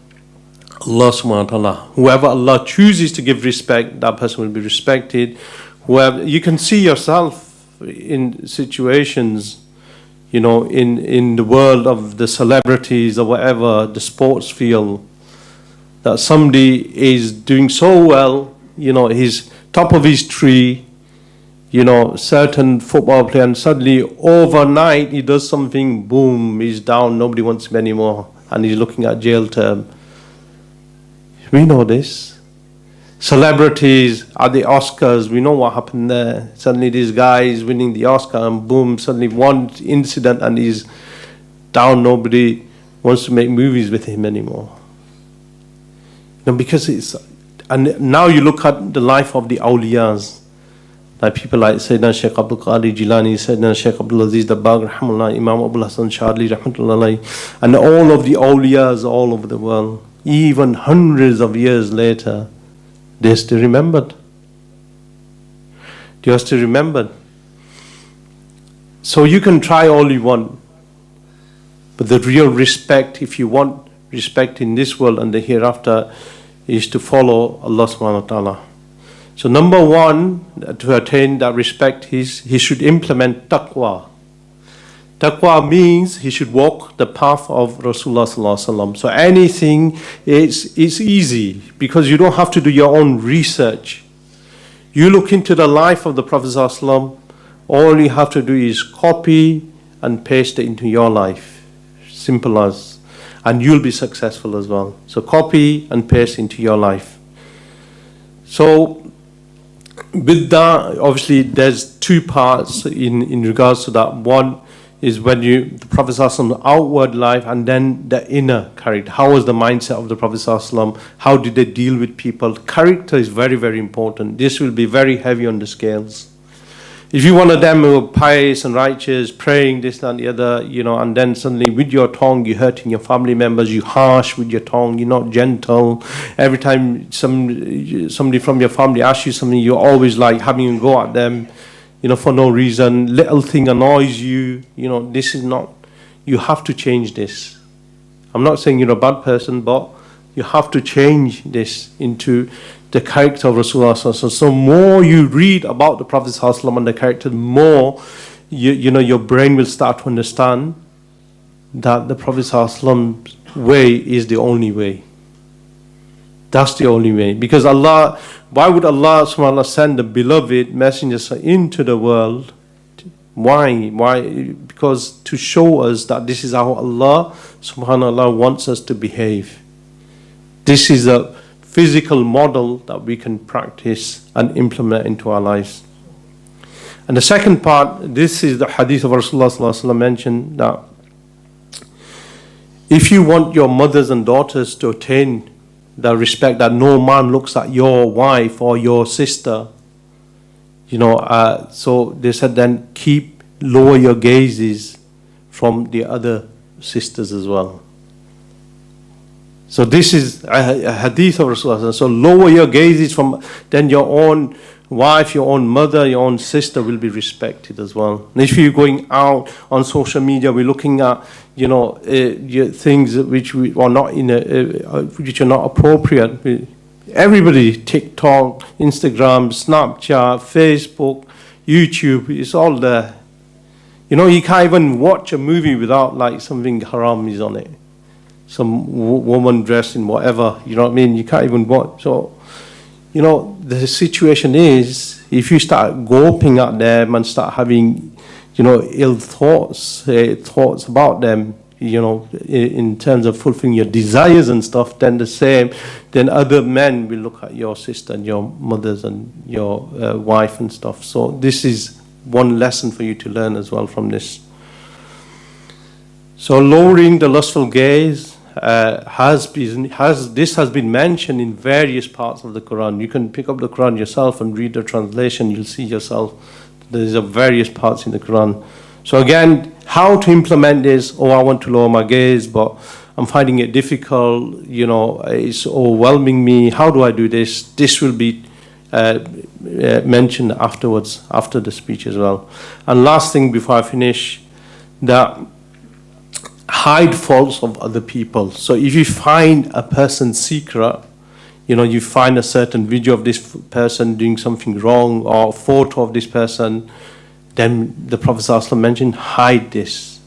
Allah subhanahu wa ta'ala. Whoever Allah chooses to give respect, that person will be respected. Whoever, you can see yourself in situations, in the world of the celebrities or whatever, the sports field, that somebody is doing so well, he's top of his tree, certain football player, and suddenly overnight he does something, boom, he's down, nobody wants him anymore, and he's looking at jail term. We know this. Celebrities at the Oscars, we know what happened there. Suddenly this guy is winning the Oscar and boom, suddenly one incident and he's down, nobody wants to make movies with him anymore. Because and now you look at the life of the awliyas, like people like Sayyidina Shaykh Abdul Qadir Jilani, Sayyidina Shaykh Abdul Aziz Dabbagh Rahimahullah, Imam Abul Hasan Shadli Rahmatullah, and all of the awliyas all over the world, even hundreds of years later, they're still remembered. They are still remembered. So you can try all you want, but the real respect, if you want respect in this world and the hereafter, is to follow Allah subhanahu wa ta'ala. So number one, to attain that respect, he should implement taqwa. Taqwa means he should walk the path of Rasulullah sallallahu alaihi wasallam. So anything is easy because you don't have to do your own research. You look into the life of the Prophet sallallahu alaihi wasallam, all you have to do is copy and paste it into your life. Simple as. And you'll be successful as well. So copy and paste into your life. So with that, obviously there's two parts in regards to that. One is when the Prophet ﷺ outward life, and then the inner character. How was the mindset of the Prophet ﷺ? How did they deal with people? Character is very, very important. This will be very heavy on the scales. If you one of them who are pious and righteous, praying this and the other, and then suddenly with your tongue you're hurting your family members, you're harsh with your tongue, you're not gentle. Every time somebody from your family asks you something, you're always like having a go at them, for no reason. Little thing annoys you, this is not, you have to change this. I'm not saying you're a bad person, but you have to change this into the character of Rasulullah. So more you read about the Prophet and the character, more your brain will start to understand that the Prophet's way is the only way. That's the only way. Because why would Allah subhanahu wa ta'ala send the beloved messengers into the world? Why? Because to show us that this is how Allah subhanahu wa ta'ala wants us to behave. This is a physical model that we can practice and implement into our lives. And the second part, this is the hadith of Rasulullah sallallahu alaihi wasallam mentioned, that if you want your mothers and daughters to attain the respect that no man looks at your wife or your sister, So they said then lower your gazes from the other sisters as well. So this is a hadith of Rasulullah. So lower your gazes from, then your own wife, your own mother, your own sister will be respected as well. And if you're going out on social media, we're looking at things which are not which are not appropriate. Everybody, TikTok, Instagram, Snapchat, Facebook, YouTube, it's all there. You can't even watch a movie without like something haram is on it. Some woman dressed in whatever, you know what I mean? You can't even watch. So, the situation is, if you start groping at them and start having, ill thoughts about them, in terms of fulfilling your desires and stuff, then other men will look at your sister and your mothers and your wife and stuff. So this is one lesson for you to learn as well from this. So lowering the lustful gaze has been mentioned in various parts of the Quran. You can pick up the Quran yourself and read the translation. You'll see yourself. There's various parts in the Quran. So again, how to implement this? I want to lower my gaze, but I'm finding it difficult. It's overwhelming me. How do I do this? This will be mentioned afterwards, after the speech as well. And last thing before I finish, that hide faults of other people. So if you find a person's secret, you find a certain video of this person doing something wrong or a photo of this person, then the Prophet ﷺ mentioned, hide this.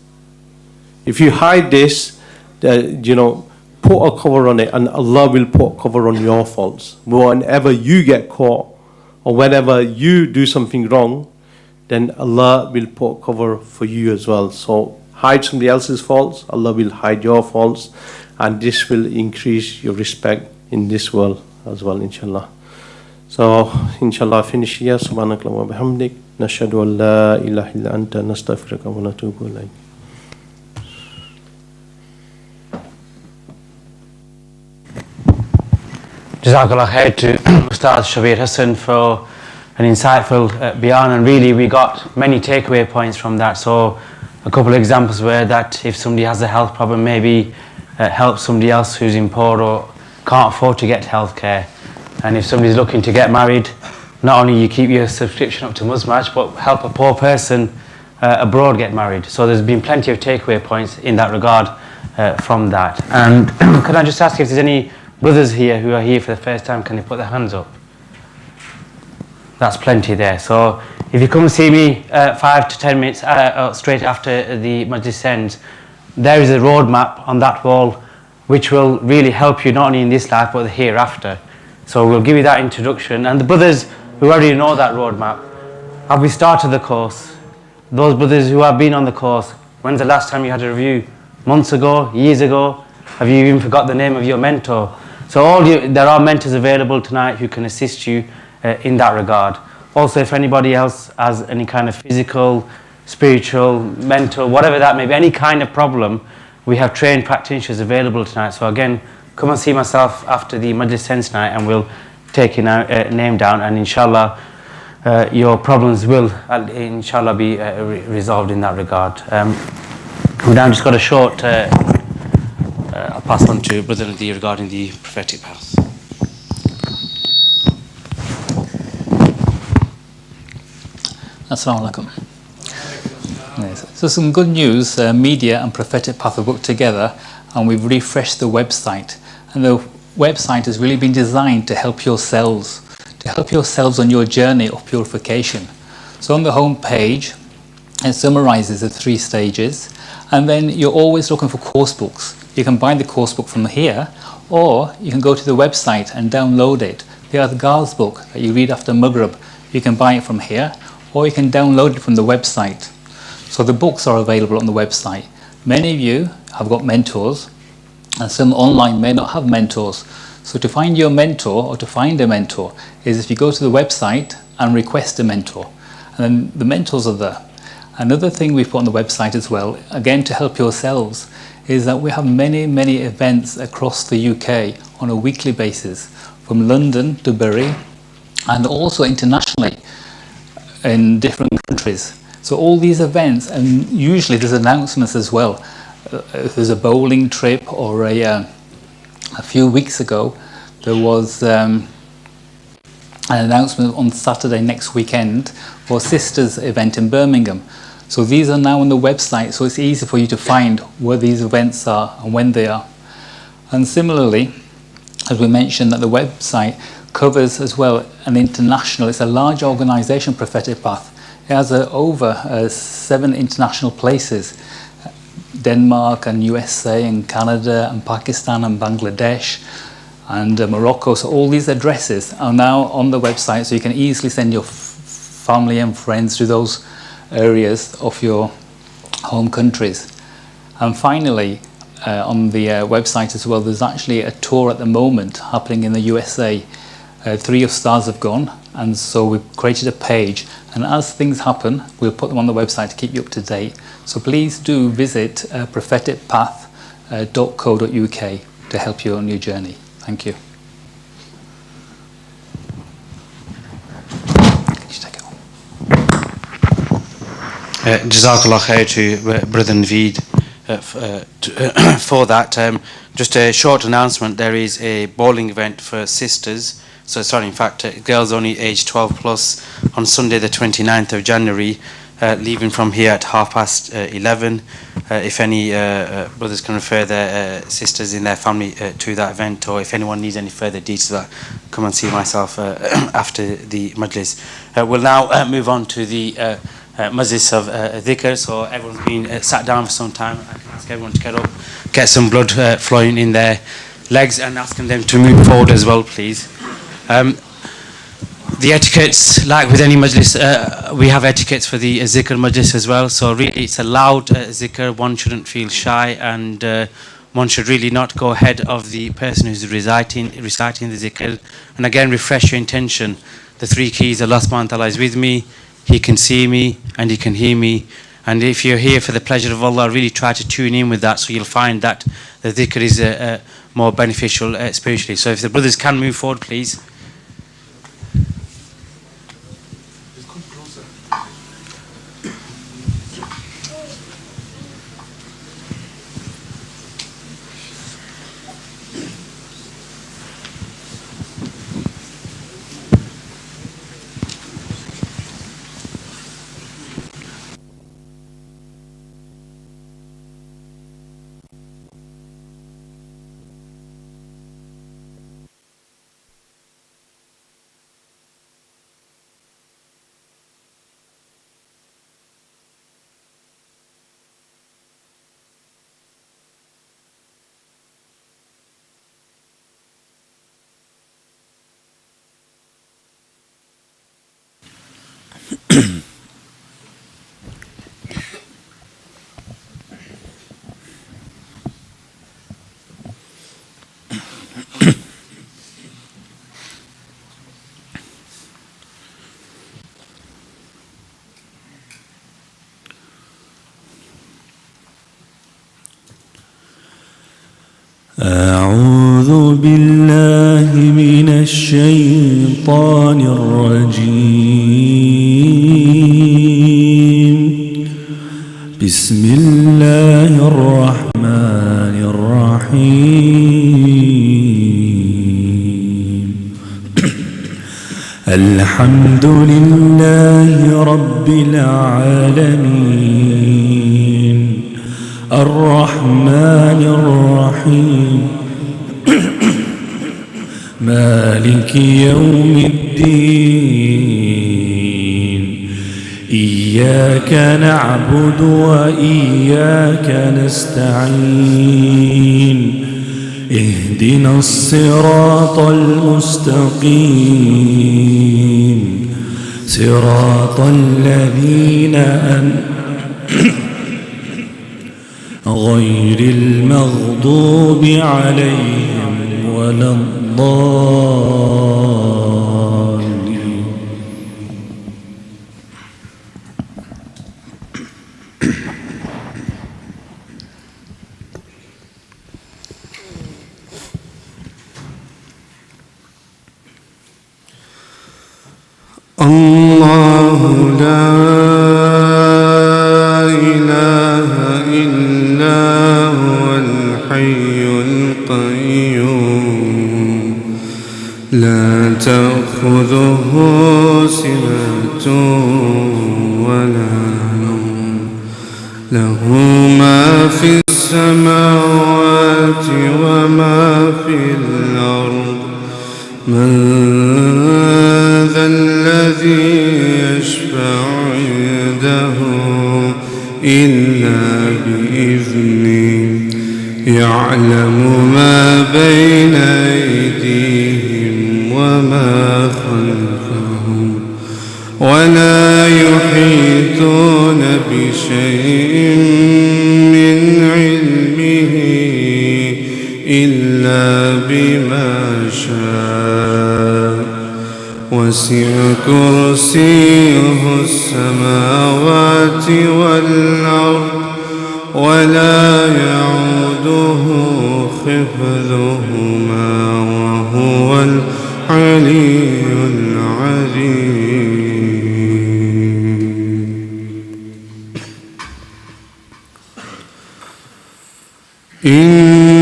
If you hide this, put a cover on it, and Allah will put a cover on your faults. Whenever you get caught or whenever you do something wrong, then Allah will put a cover for you as well. So hide somebody else's faults, Allah will hide your faults, and this will increase your respect in this world as well, inshallah. So, inshallah, I finish here. Subhanakallah wa bihamdik. Nashhadu an la ilaha illa anta nastaghfiruka wa natubu ilayk. Jazakallah khair to Ustad Shabbir Hasan for an insightful bayan, and really we got many takeaway points from that. So a couple of examples were that if somebody has a health problem, maybe help somebody else who's in poor or can't afford to get health care. And if somebody's looking to get married, not only you keep your subscription up to Muzmatch, but help a poor person abroad get married. So there's been plenty of takeaway points in that regard from that. And could I just ask if there's any brothers here who are here for the first time, can they put their hands up? That's plenty there. So if you come and see me 5 to 10 minutes straight after the Majlis ends, there is a roadmap on that wall which will really help you not only in this life but the hereafter. So we'll give you that introduction. And the brothers who already know that roadmap, have we started the course? Those brothers who have been on the course, when's the last time you had a review? Months ago? Years ago? Have you even forgot the name of your mentor? So there are mentors available tonight who can assist you in that regard. Also, if anybody else has any kind of physical, spiritual, mental, whatever that may be, any kind of problem, we have trained practitioners available tonight. So again, come and see myself after the Majlis ends tonight, and we'll take your name down, and inshallah your problems will inshallah be resolved in that regard. We've now just got a short I'll pass on to Brother Nadi regarding the prophetic path. Assalamu alaikum. Yes. So some good news, Media and Prophetic Path are booked together, and we've refreshed the website. And the website has really been designed to help yourselves on your journey of purification. So on the home page, it summarizes the 3 stages, and then you're always looking for course books. You can buy the course book from here, or you can go to the website and download it. The Adhkar's book that you read after Maghrib, you can buy it from here, or you can download it from the website. So the books are available on the website. Many of you have got mentors, and some online may not have mentors. So to find your mentor, or to find a mentor, is if you go to the website and request a mentor, and then the mentors are there. Another thing we've put on the website as well, again to help yourselves, is that we have many events across the UK on a weekly basis, from London to Bury, and also internationally. in different countries. So all these events, and usually there's announcements as well. If there's a bowling trip, or a few weeks ago there was an announcement on Saturday next weekend for Sisters event in Birmingham. So these are now on the website, so it's easy for you to find where these events are and when they are. And similarly, as we mentioned, that the website covers as well an international, it's a large organisation, Prophetic Path. It has over 7 international places, Denmark and USA and Canada and Pakistan and Bangladesh and Morocco. So all these addresses are now on the website, so you can easily send your family and friends to those areas of your home countries. And finally, on the website as well, there's actually a tour at the moment happening in the USA. 3 ustads have gone, and so we've created a page, and as things happen we'll put them on the website to keep you up to date. So please do visit propheticpath.co.uk to help you on your journey. Thank you. Jazakallah khair to Brother Naveed for that. Just a short announcement, there is a bowling event for sisters, so sorry, in fact girls only aged 12 plus, on Sunday the 29th of January, leaving from here at 11:30. If any brothers can refer their sisters in their family to that event, or if anyone needs any further details, come and see myself after the majlis. We'll now move on to the majlis of dhikr. So everyone's been sat down for some time. I can ask everyone to get up, get some blood flowing in their legs, and asking them to move forward as well, please. The etiquettes, like with any majlis, we have etiquettes for the zikr majlis as well. So really it's a loud zikr, one shouldn't feel shy, and one should really not go ahead of the person who's reciting the zikr. And again, refresh your intention. The 3 keys: Allah subhanahu wa ta'ala is with me, He can see me, and He can hear me. And if you're here for the pleasure of Allah, really try to tune in with that, so you'll find that the dhikr is more beneficial spiritually. So if the brothers can move forward, please. أعوذ بالله من الشيطان الرجيم. بسم الله الرحمن الرحيم. الحمد لله رب العالمين الرحمن الرحيم مالك يوم الدين إياك نعبد وإياك نستعين اهدنا الصراط المستقيم صراط الذين غير المغضوب عليهم ولا الضالين. الله لا إله إلا هو الحي القيوم لا تأخذه سنة ولا نوم له ما في السماوات وما في الأرض من ذا الذي يشفع عنده إلا بإذنه يعلم ما بين أيديهم وما خلفهم ولا يحيطون بشيء من علمه إلا بما شاء وسع كرسيه السماوات والأرض ولا يعوده حفظهما وهو العلي العظيم.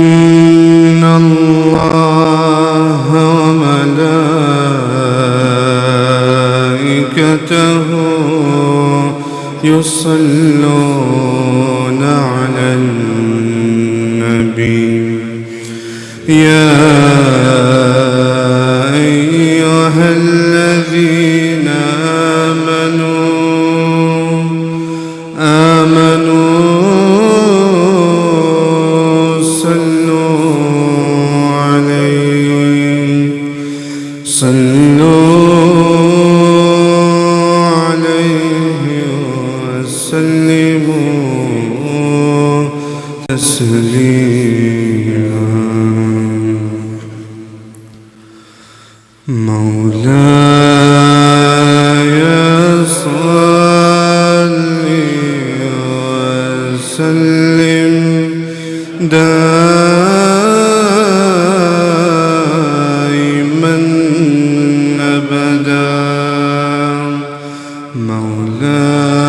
إن الله وملائكته يصلون على النبي يا أيها الذين آمنوا مولاي صل وسلم دائما أبدا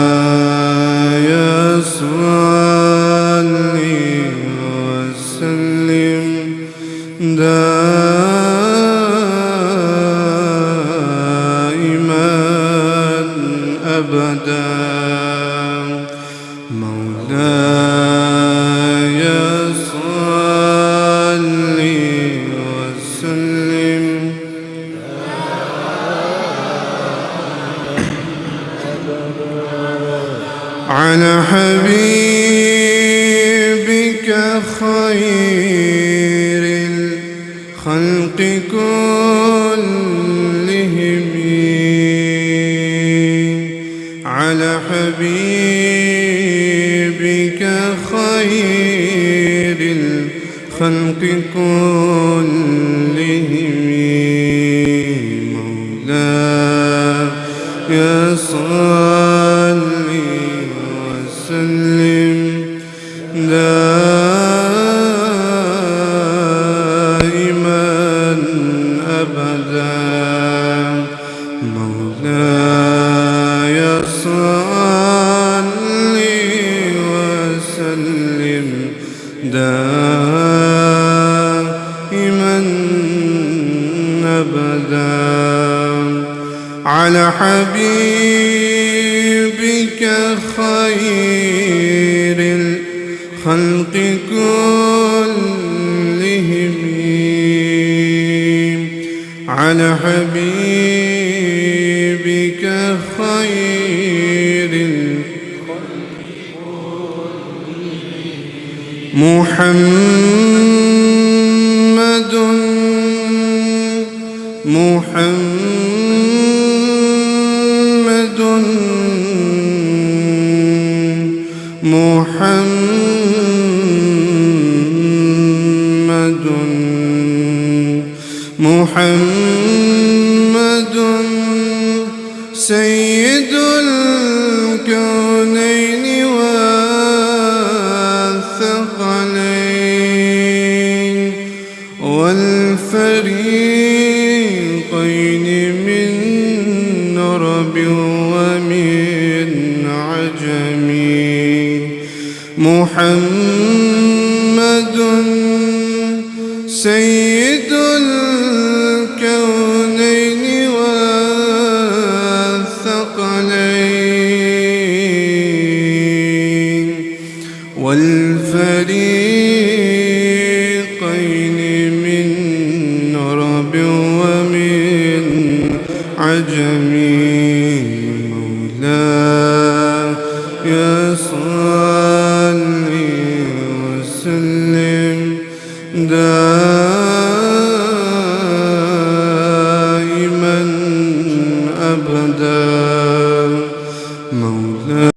مولاي صل وسلم دائما أبدا مولاي صل وسلم على حبيبك خير الخلق كلهم على حبيبك خير الخلق كلهم مولاي صل وسلم دائما أبدا مولاي صل وسلم دائما أبدا على حبيبك خير الخلق كلهم على حبيبك خير محمد محمد محمد محمد سيد الكونين والثقلين والفريقين من نور محمد سيد الكونين والثقلين والفريقين من عرب ومن عجم مولاي صل وسلم دائما أبدا مولاي.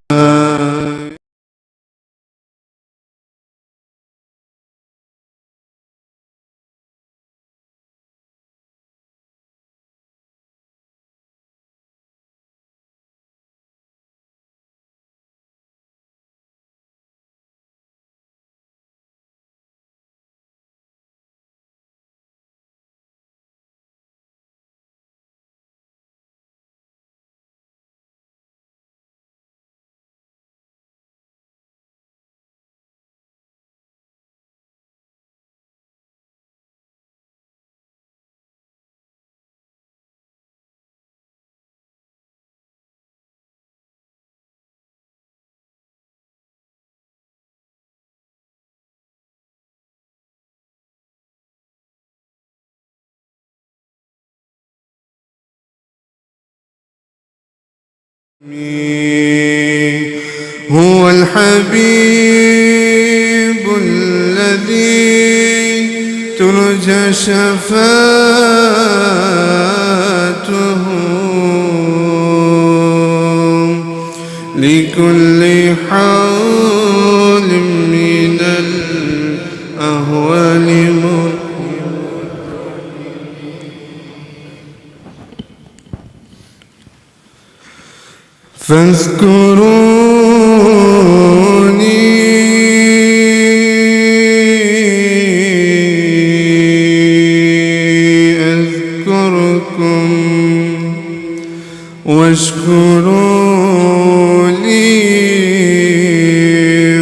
هو الحبيب الذي ترجى شفاعته لكل حول من الأهوال فاذكروني أذكركم واشكروا لي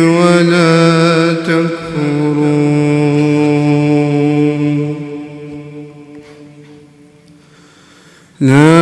ولا تكفرون. لا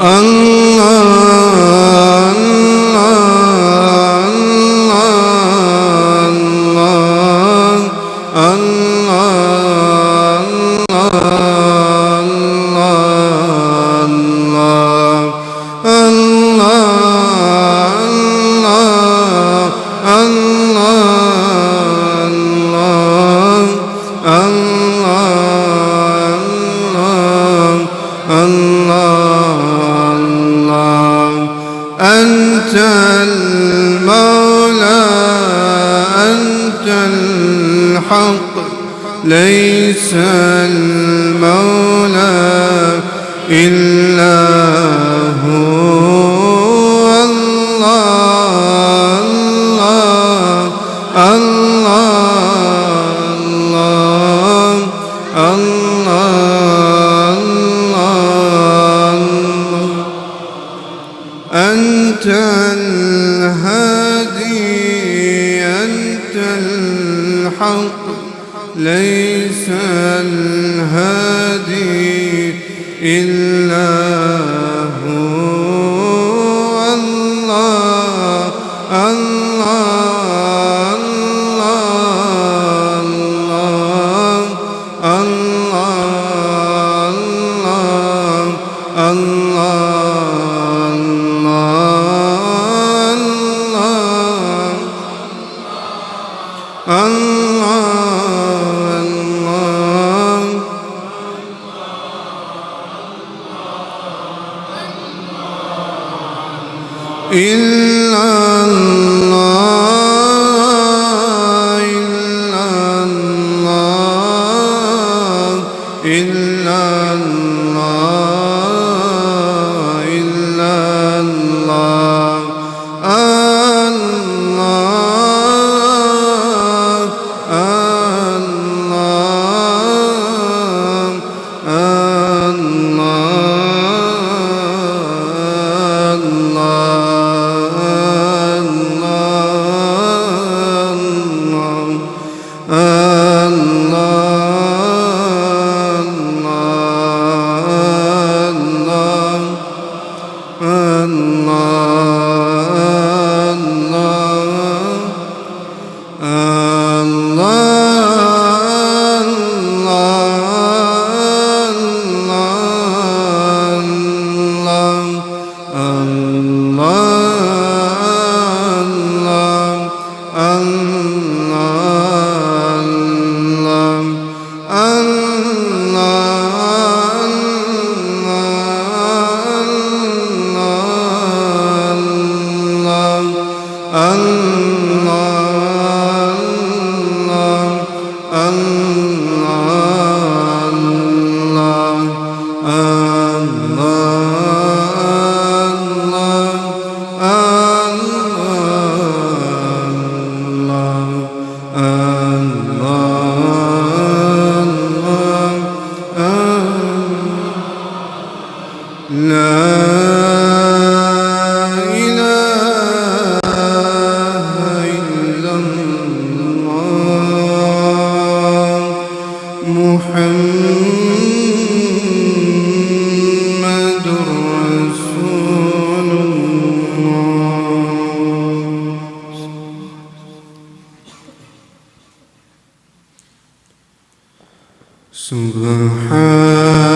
Allah, Allah, Allah, الحق ليس المولى إلا هو الله الله الله الله أنت الهادي أنت الحق ليس الهادي إلا هو الله الله الله الله الله إلا الله إلا الله إلا الله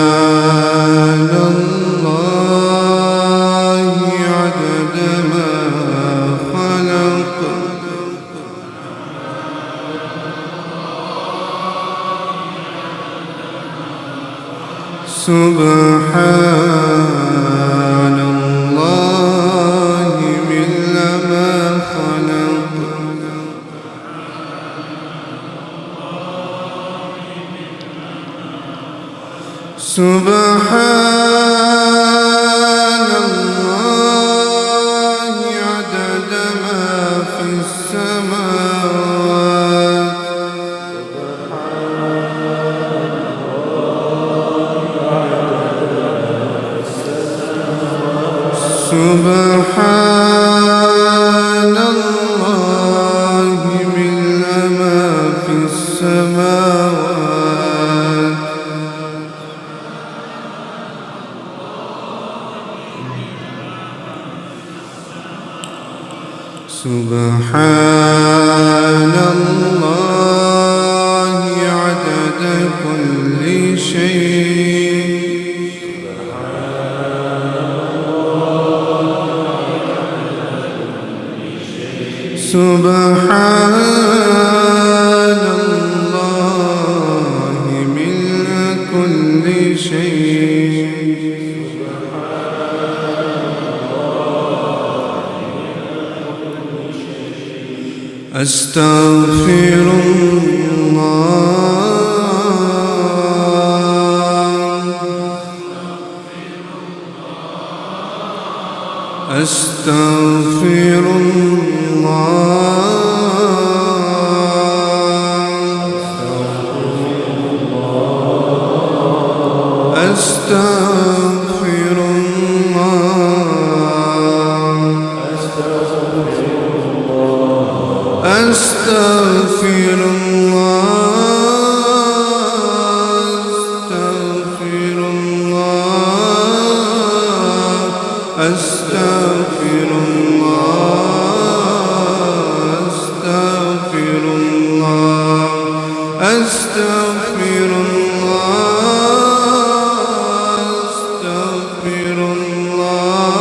سبحان الله عدد ما خلق سبحان الله ملء ما خلق سبحان الله عدد ما في السماوات سبحان الله ملء ما في السماوات سبحان الله عدد كل شيء سبحان الله ملء كل شيء أستغفر الله أستغفر الله أستغفر الله أستغفر الله أستغفر الله أستغفر الله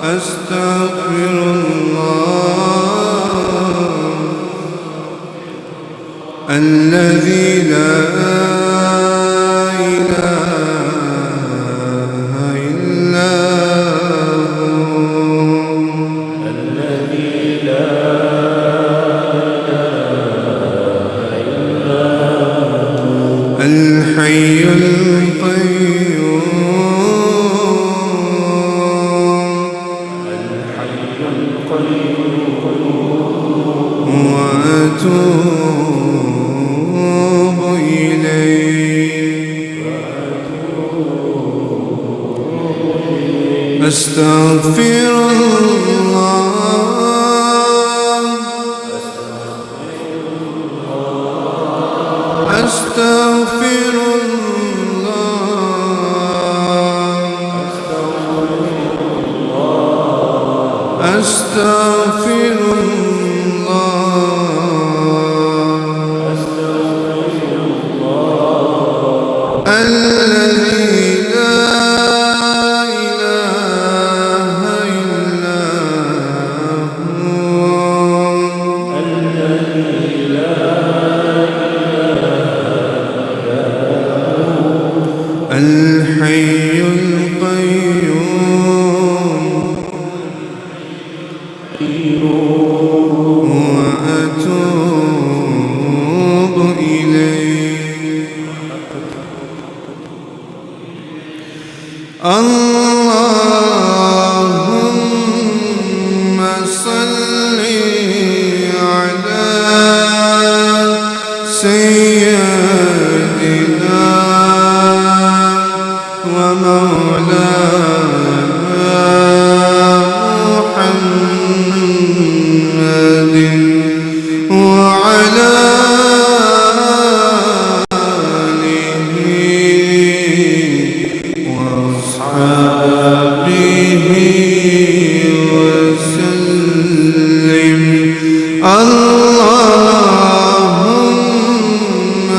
أستغفر الله الذي لا إله إلا هو الحي القيوم وأتوب إليه أستغفر الله أستغفر الله أستغفر الله الذي لا إله إلا هو الحي القيوم وأتوب إليه اللهم صل على سيدنا ومولانا محمد وعلى آله وأصحابه وسلم اللهم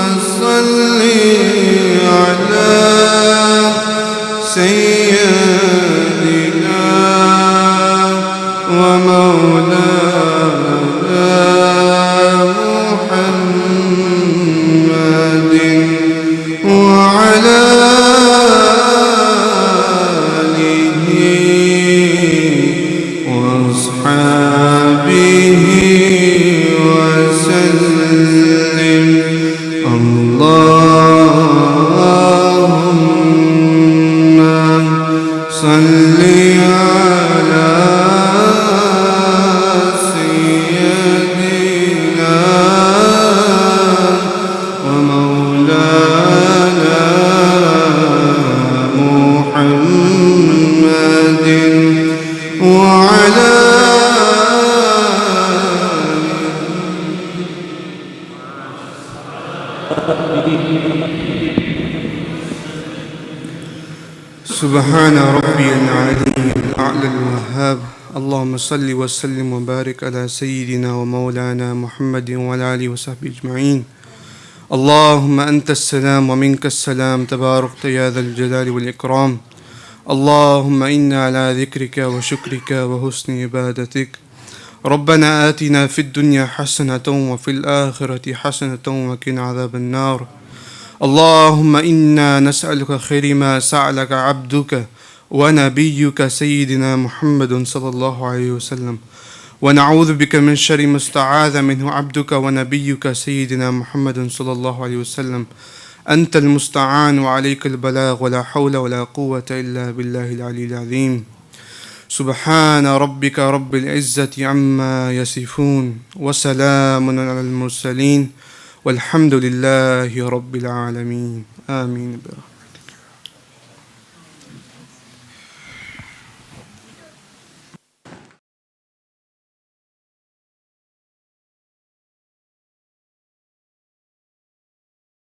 صل على سيدنا ومولانا محمد وعلى آله وأصحابه وسلم اللهم صل على سيدنا ومولانا محمد وعلى سبحان ربي العلي الأعلى الوهاب اللهم صل وسلم وبارك على سيدنا ومولانا محمد وعلى آله وصحبه أجمعين اللهم أنت السلام ومنك السلام تباركت يا ذا الجلال والإكرام اللهم إنا على ذكرك وشكرك وحسن عبادتك ربنا آتنا في الدنيا حسنة وفي الآخرة حسنة وقنا عذاب النار اللهم إنا نسألك خير ما سألك عبدك ونبيك سيدنا محمد صلى الله عليه وسلم ونعوذ بك من شر ما استعاذ منه عبدك ونبيك سيدنا محمد صلى الله عليه وسلم أنت المستعان وعليك البلاغ ولا حول ولا قوة إلا بالله العلي العظيم سبحان ربك رب العزة عما يصفون وسلام على المرسلين والحمد لله رب العالمين آمين برحمته.